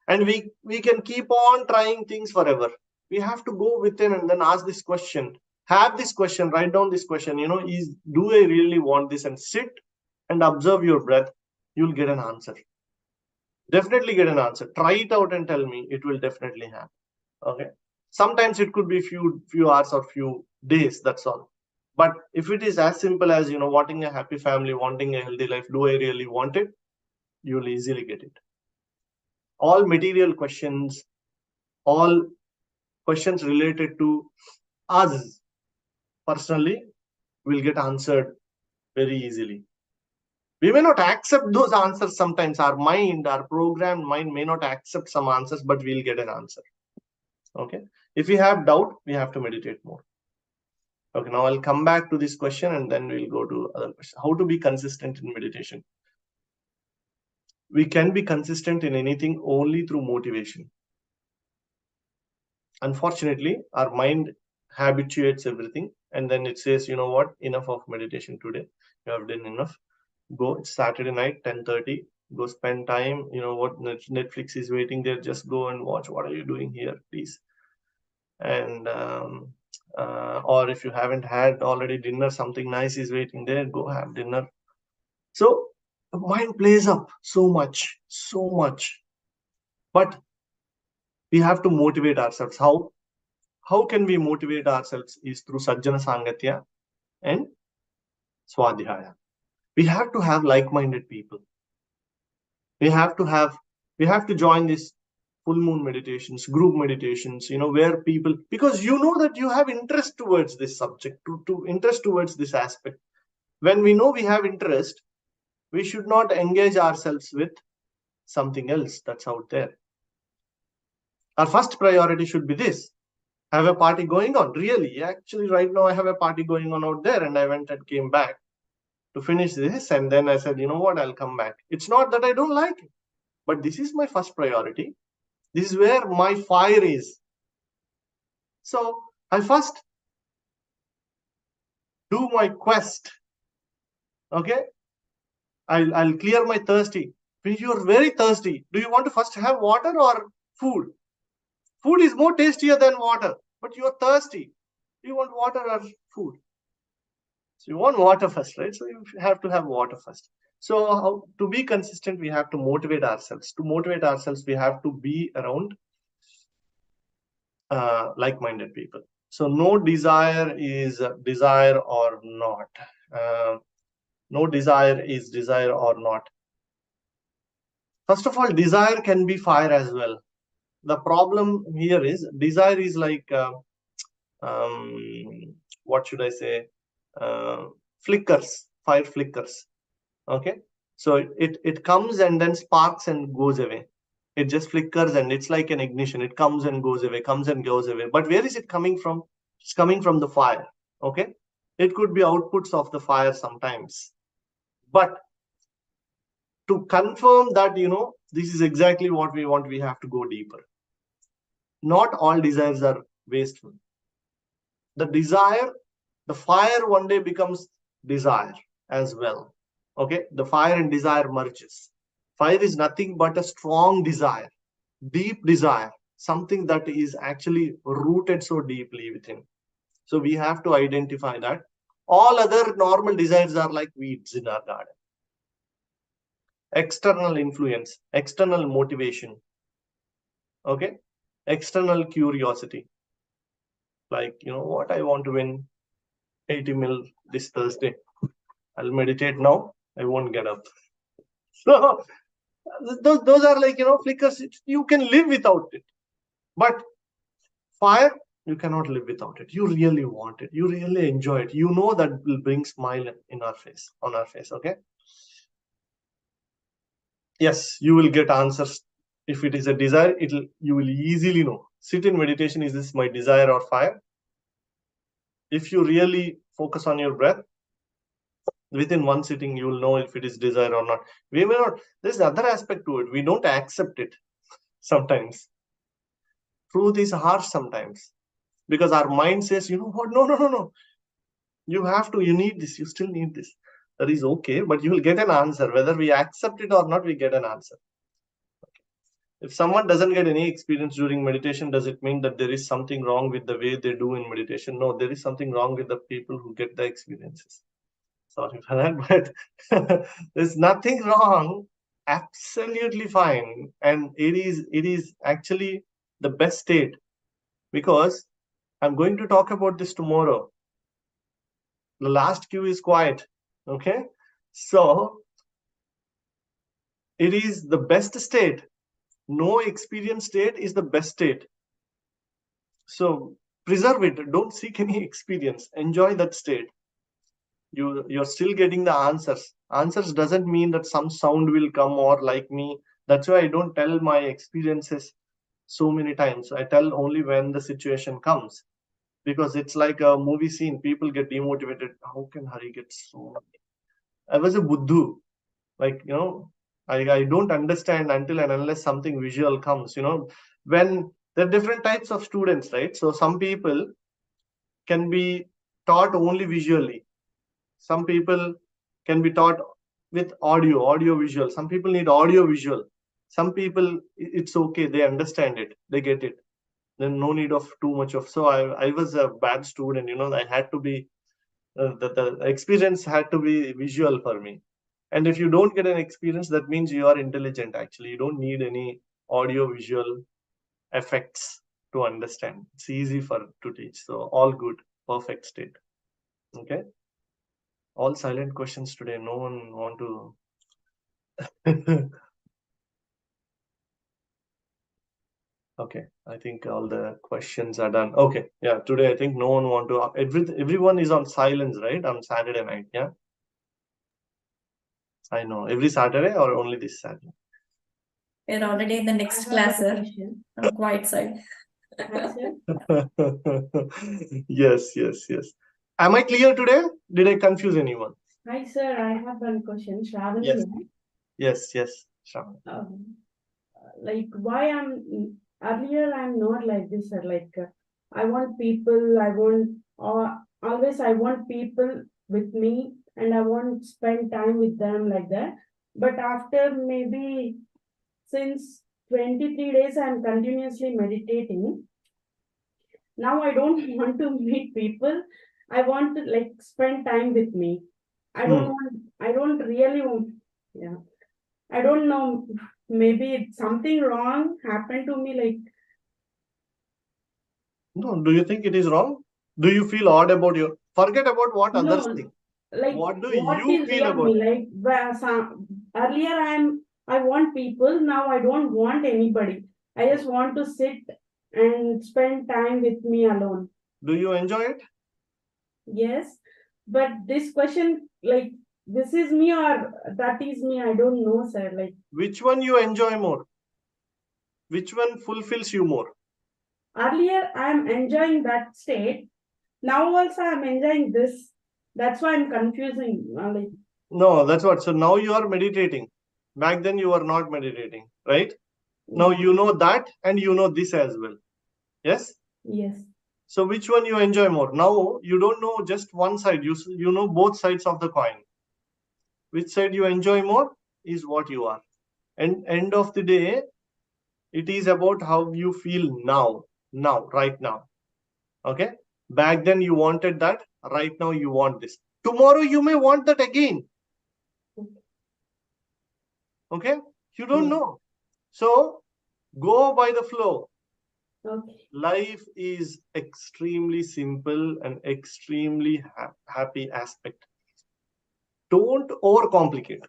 and we can keep on trying things forever. We have to go within and then ask this question, have this question, write down this question, is, do I really want this? And sit and observe your breath. You'll get an answer. Definitely get an answer. Try it out and tell me. It will definitely happen. Okay, sometimes it could be few hours or few days, that's all. But if it is as simple as wanting a happy family, wanting a healthy life, do I really want it? You'll easily get it. All material questions, all questions related to us personally will get answered very easily. We may not accept those answers sometimes. Our mind, our programmed mind may not accept some answers, but we'll get an answer. Okay, if we have doubt, we have to meditate more. Okay, now I'll come back to this question and then we'll go to other question. How to be consistent in meditation? We can be consistent in anything only through motivation. Unfortunately, our mind habituates everything, and then it says, you know what, enough of meditation today. You have done enough. Go, it's Saturday night, 10:30. Go spend time. You know what, Netflix is waiting there. Just go and watch. What are you doing here, please? And or if you haven't had already dinner, something nice is waiting there. Go have dinner. So the mind plays up so much. But we have to motivate ourselves. How can we motivate ourselves? Is through Sajjana Sangatya and Swadhyaya. We have to have like-minded people. We have to join this full moon meditations, group meditations, where people, because that you have interest towards this subject, to interest towards this aspect. When we know we have interest, we should not engage ourselves with something else that's out there. Our first priority should be this. Have a party going on. Really, actually, right now I have a party going on out there, and I went and came back to finish this, and then I said, you know what, I'll come back. It's not that I don't like it, but this is my first priority. This is where my fire is. So I first do my quest. Okay, I'll clear my thirsty. When you're very thirsty, do you want to first have water or food? Food is more tastier than water, but you're thirsty. You want water or food? So you want water first, right? So you have to have water first. So to be consistent, we have to motivate ourselves. To motivate ourselves, we have to be around like-minded people. So no desire is desire or not. No desire is desire or not. First of all, desire can be fire as well. The problem here is desire is like what should I say? Flickers, fire flickers. Okay, so it comes and then sparks and goes away. It just flickers and it's like an ignition. It comes and goes away, comes and goes away. But where is it coming from? It's coming from the fire. Okay, it could be outputs of the fire sometimes. But to confirm that, this is exactly what we want, we have to go deeper. Not all desires are wasteful. The desire, the fire one day becomes desire as well. Okay, the fire and desire merges. Fire is nothing but a strong desire, deep desire, something that is actually rooted so deeply within. So we have to identify that. All other normal desires are like weeds in our garden. External influence, external motivation, okay, external curiosity, like what, I want to win 80 mil this Thursday, I'll meditate now, I won't get up. So those are like flickers. You can live without it, but fire, you cannot live without it. You really want it, you really enjoy it, that will bring smile in our face, on our face. Okay, yes, you will get answers. If it is a desire, you will easily know. Sit in meditation, is this my desire or fire? If you really focus on your breath, within one sitting, you will know if it is desire or not. We may not. There's another aspect to it. We don't accept it sometimes. Truth is harsh sometimes because our mind says, what? No. You have to. You need this. You still need this. That is okay, but you will get an answer. Whether we accept it or not, we get an answer. If someone doesn't get any experience during meditation, does it mean that there is something wrong with the way they do in meditation? No, there is something wrong with the people who get the experiences. Sorry for that, but there's nothing wrong. Absolutely fine. And it is actually the best state, because I'm going to talk about this tomorrow. The last queue is quiet. Okay. So it is the best state. No experience state is the best state. So preserve it. Don't seek any experience. Enjoy that state. You're still getting the answers doesn't mean that some sound will come, or like me, that's why I don't tell my experiences so many times. I tell only when the situation comes, because it's like a movie scene. People get demotivated. How can Hari get so? I was a buddhu, like I don't understand until and unless something visual comes. When there are different types of students, right? So some people can be taught only visually. Some people can be taught with audio visual. Some people need audio visual. Some people, it's okay, they understand it, they get it, then no need of too much of. So I was a bad student. I had to be the experience had to be visual for me. And if you don't get an experience, that means you are intelligent. Actually, you don't need any audio visual effects to understand. It's easy to teach. So all good, perfect state. Okay, all silent questions today. No one want to. Okay, I think all the questions are done. Okay, yeah, today I think no one want to. Everyone is on silence, right? On Saturday night, yeah. I know. Every Saturday or only this Saturday? We're already in the next class, sir. On quiet side. Yes. Am I clear today? Did I confuse anyone? Hi, sir. I have one question. Shravani Yes. here. Yes, Shravani. Like, why earlier I'm not like this, sir. Like, I want people, always I want people with me and I want to spend time with them like that. But after maybe since 23 days, I'm continuously meditating. Now I don't want to meet people. I want to like spend time with me. I don't really want, yeah. I don't know, maybe something wrong happened to me, like, No, do you think it is wrong? Do you feel odd about your, forget about what others no, think. like What do what you is feel real about me? Like earlier I want people, now I don't want anybody. I just want to sit and spend time with me alone. Do you enjoy it? Yes, but this question, like, this is me or that is me, I don't know, sir. Like, Which one you enjoy more? Which one fulfills you more? earlier I'm enjoying that state. Now also I'm enjoying this. That's why I'm confusing. Like, No, that's what. So now you are meditating. Back then you were not meditating, right? Now you know that and you know this as well. Yes? yes. So which one you enjoy more? Now you don't know just one side. You know both sides of the coin. Which side you enjoy more is what you are. And end of the day, it is about how you feel now, right now. Okay? Back then you wanted that. Right now you want this. Tomorrow you may want that again. Okay? You don't know. So go by the flow. Okay. Life is extremely simple and extremely happy aspect. Don't overcomplicate.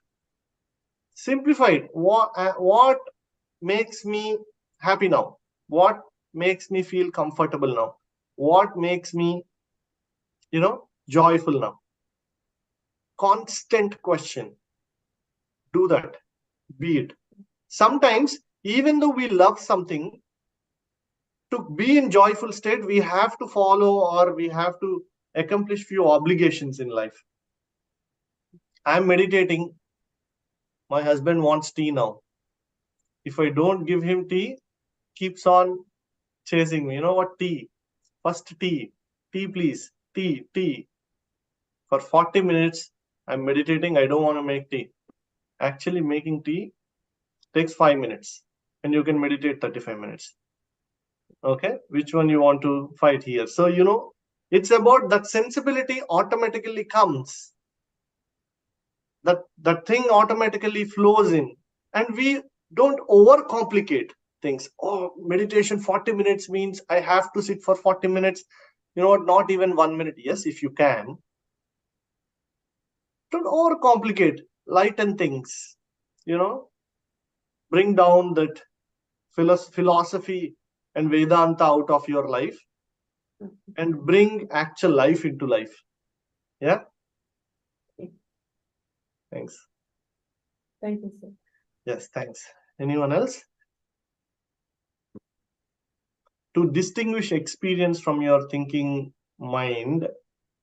Simplify it. What makes me happy now? What makes me feel comfortable now? What makes me, joyful now? Constant question. Do that. Be it. Sometimes, even though we love something, to be in joyful state, we have to follow or we have to accomplish few obligations in life. I'm meditating. My husband wants tea now. If I don't give him tea, keeps on chasing me. You know what? Tea. First tea. Tea, please. Tea, tea. For 40 minutes, I'm meditating. I don't want to make tea. Actually, making tea takes 5 minutes. And you can meditate 35 minutes. Okay? Which one you want to fight here? So, it's about that sensibility automatically comes. That thing automatically flows in. And we don't overcomplicate things. Oh, meditation 40 minutes means I have to sit for 40 minutes. You know what? Not even 1 minute. Yes, if you can. Don't overcomplicate. Lighten things. Bring down that philosophy and Vedanta out of your life and bring actual life into life. Yeah? Thanks. Thank you, sir. Yes, thanks. Anyone else? To distinguish experience from your thinking mind,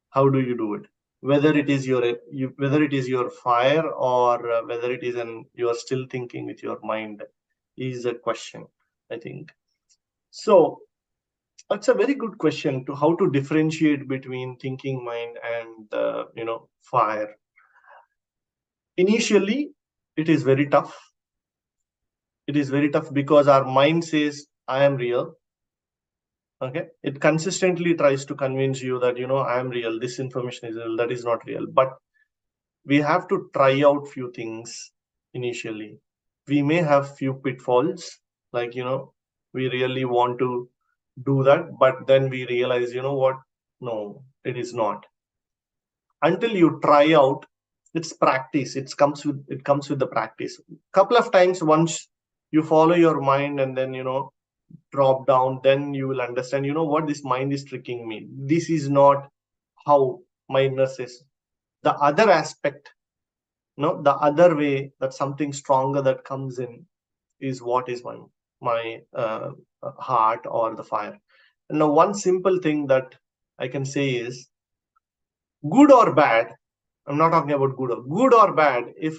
how do you do it? Whether it is your fire or whether it is you are still thinking with your mind is a question, I think. So it's a very good question to how to differentiate between thinking mind and fire. Initially, it is very tough. It is very tough because our mind says, I am real. Okay. It consistently tries to convince you that, I am real. This information is real. That is not real. But we have to try out few things initially. We may have few pitfalls, like, we really want to do that, but then we realize, what? No, it is not. Until you try out, it's practice. It comes with the practice. Couple of times, once you follow your mind and then, drop down, then you will understand, what, this mind is tricking me. This is not how my inner says. The other aspect, the other way, that something stronger that comes in is what is my heart or the fire. And now one simple thing that I can say is, good or bad, I'm not talking about good or bad, if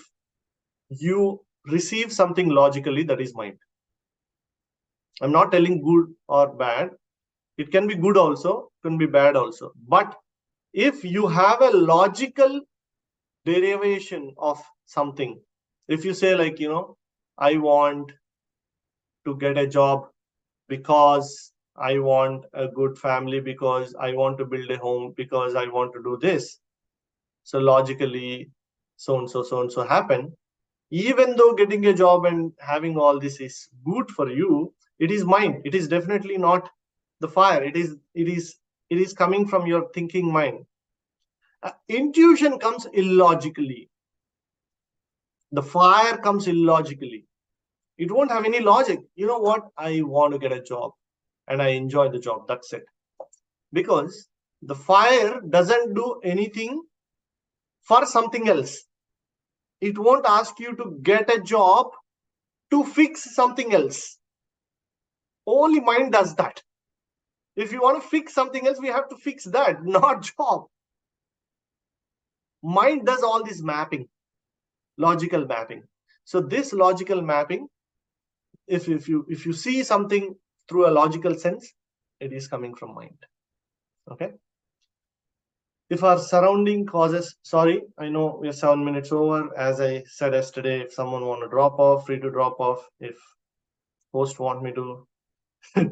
you receive something logically, that is mind. I'm not telling good or bad. It can be good also, can be bad also. But if you have a logical derivation of something, if you say like, I want to get a job because I want a good family because I want to build a home, because I want to do this. So logically, so and so happen. Even though getting a job and having all this is good for you, it is mind. It is definitely not the fire. It is coming from your thinking mind. Intuition comes illogically. The fire comes illogically. It won't have any logic. You know what? I want to get a job and I enjoy the job. That's it. Because the fire doesn't do anything for something else. It won't ask you to get a job to fix something else. Only mind does that. If you want to fix something else, we have to fix that, not job. Mind does all this mapping, logical mapping. So this logical mapping, if you see something through a logical sense, it is coming from mind. Okay. If our surrounding causes, sorry, I know we're 7 minutes over. As I said yesterday, if someone want to drop off, free to drop off. If host want me to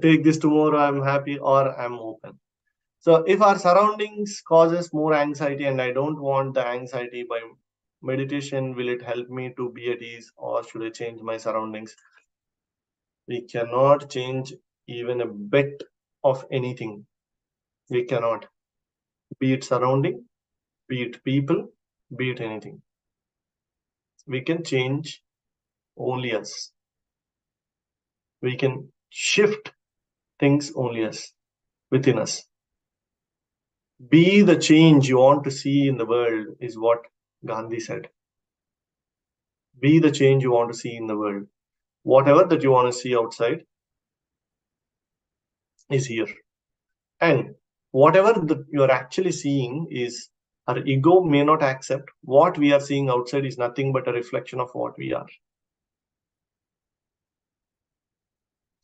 take this tomorrow, I'm happy, or I'm open. So if our surroundings causes more anxiety and I don't want the anxiety, by meditation, will it help me to be at ease, or should I change my surroundings? We cannot change even a bit of anything. We cannot. Be it surrounding, be it people, be it anything. We can change only us. We can shift things only us, within us. Be the change you want to see in the world, is what Gandhi said. Be the change you want to see in the world. Whatever that you want to see outside is here. And whatever that you are actually seeing is, our ego may not accept. What we are seeing outside is nothing but a reflection of what we are.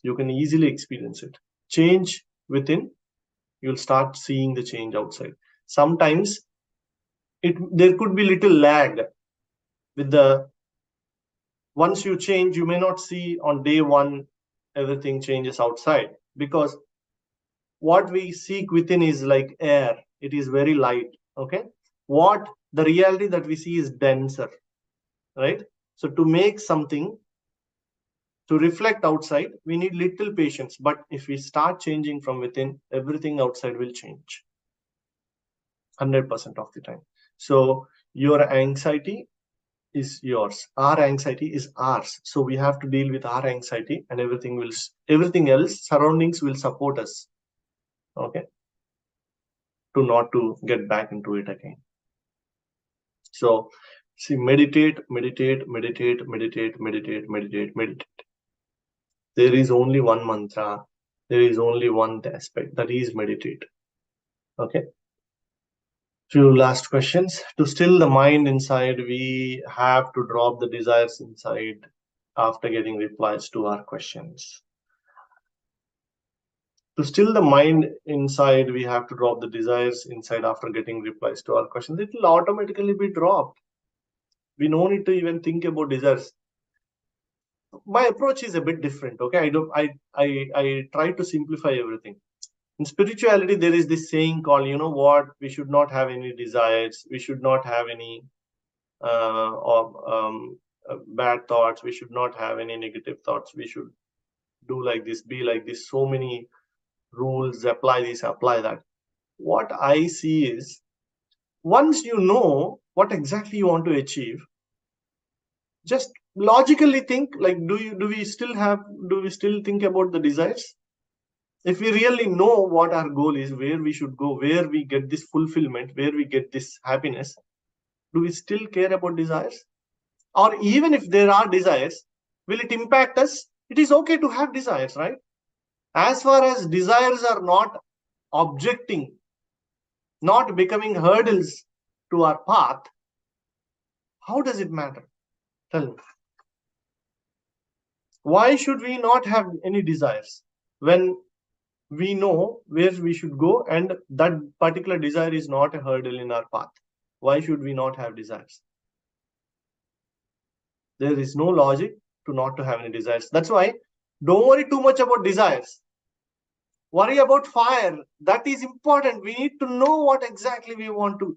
You can easily experience it. Change within, you'll start seeing the change outside. Sometimes there could be little lag with the, once you change, you may not see on day one everything changes outside, because what we seek within is like air. It is very light. Okay. What the reality that we see is denser, right? So to make something to reflect outside, we need little patience. But if we start changing from within, everything outside will change 100% of the time. So your anxiety is yours. Our anxiety is ours. So we have to deal with our anxiety, and everything else, surroundings will support us. Okay. To not to get back into it again. So see, meditate, meditate, meditate, meditate, meditate, meditate, meditate. There is only one mantra. There is only one aspect, that is meditate. Okay. Few last questions. To still the mind inside, we have to drop the desires inside after getting replies to our questions. To still the mind inside, we have to drop the desires inside after getting replies to our questions. It will automatically be dropped. We no need to even think about desires. My approach is a bit different. Okay, I try to simplify everything. In spirituality, there is this saying called, you know what, we should not have any desires, we should not have any bad thoughts, we should not have any negative thoughts, we should do like this, be like this, so many rules, apply this, apply that. What I see is, once you know what exactly you want to achieve, just logically think, like, do we still think about the desires? If we really know what our goal is, where we should go, where we get this fulfillment, where we get this happiness, do we still care about desires? Or even if there are desires, will it impact us? It is okay to have desires, right? As far as desires are not objecting, not becoming hurdles to our path, how does it matter? Tell me. Why should we not have any desires when we know where we should go and that particular desire is not a hurdle in our path? Why should we not have desires? There is no logic to not to have any desires. That's why don't worry too much about desires. Worry about fire. That is important. We need to know what exactly we want to,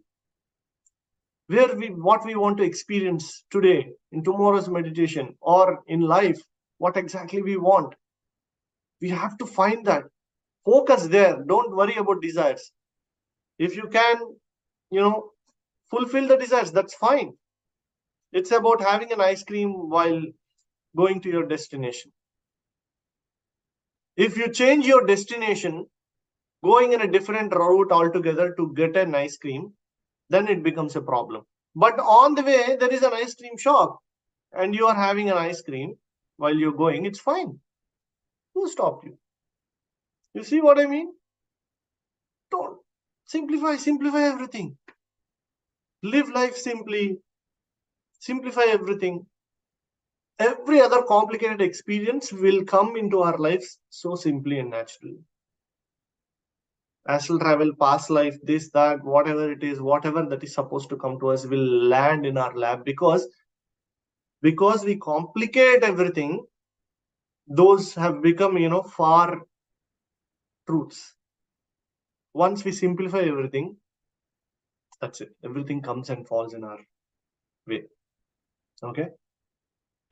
what we want to experience today, in tomorrow's meditation, or in life, what exactly we want. We have to find that. Focus there. Don't worry about desires. If you can, fulfill the desires, that's fine. It's about having an ice cream while going to your destination. If you change your destination, going in a different route altogether to get an ice cream, then it becomes a problem. But on the way, there is an ice cream shop and you are having an ice cream while you're going, it's fine. Who stopped you? You see what I mean? Don't simplify everything. Live life simply. Simplify everything. Every other complicated experience will come into our lives so simply and naturally. Astral travel, past life, this, that, whatever it is, whatever that is supposed to come to us will land in our lap because we complicate everything. Those have become, far truths. Once we simplify everything, that's it. Everything comes and falls in our way. Okay?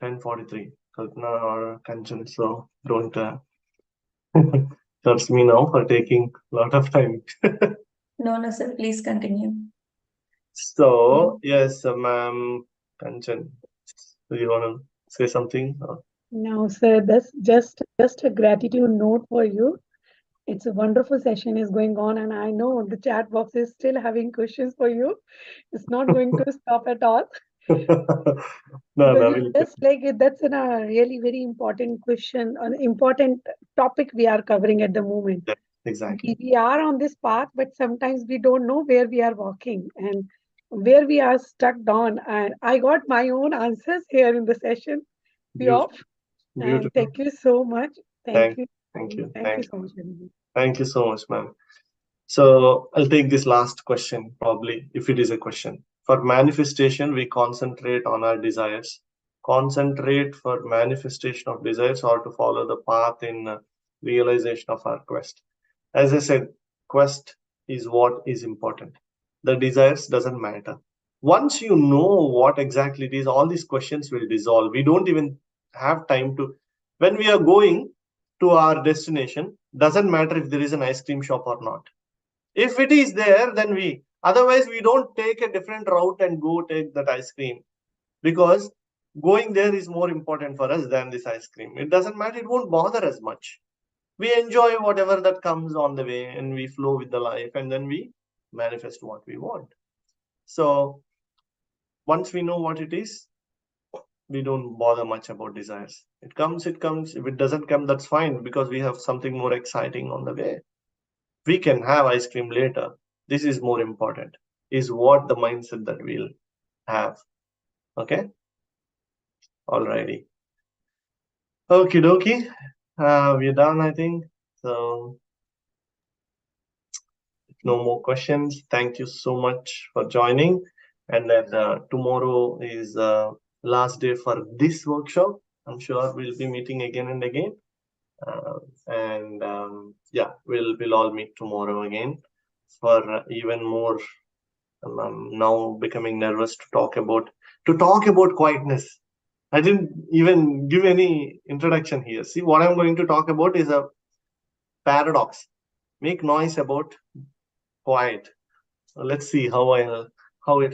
10:43. Kalpana or Kanchan, so don't curse me now for taking a lot of time. No, sir. Please continue. So, yes, ma'am, Kanchan, do you want to say something? No, sir, that's just a gratitude note for you. It's a wonderful session is going on, and I know the chat box is still having questions for you. It's not going to stop at all. No, Because really. it's just like that's a really very important question, an important topic we are covering at the moment. Yeah, exactly. We are on this path, but sometimes we don't know where we are walking and where we are stuck on. And I got my own answers here in the session. Be Beautiful. off. Beautiful. And thank you so much. Thank you. Thank you. Thank you so much. Anil. Thank you so much, ma'am. So I'll take this last question, probably, if it is a question. For manifestation, we concentrate on our desires. Concentrate for manifestation of desires or to follow the path in realization of our quest. As I said, quest is what is important. The desires doesn't matter. Once you know what exactly it is, all these questions will dissolve. We don't even have time to, when we are going to our destination, doesn't matter if there is an ice cream shop or not. If it is there, then otherwise we don't take a different route and go take that ice cream, because going there is more important for us than this ice cream. It doesn't matter, it won't bother us much. We enjoy whatever that comes on the way and we flow with the life, and then we manifest what we want. So once we know what it is, we don't bother much about desires. It comes. If it doesn't come, that's fine, because we have something more exciting on the way. We can have ice cream later. This is more important, is what the mindset that we'll have. Okay? Alrighty. Okie dokie. We're done, I think. So, if no more questions, thank you so much for joining. And then tomorrow is last day for this workshop. I'm sure we'll be meeting again and again. Yeah, we'll all meet tomorrow again for even more. I'm now becoming nervous to talk about quietness. I didn't even give any introduction here. See, what I'm going to talk about is a paradox. Make noise about quiet. Let's see how it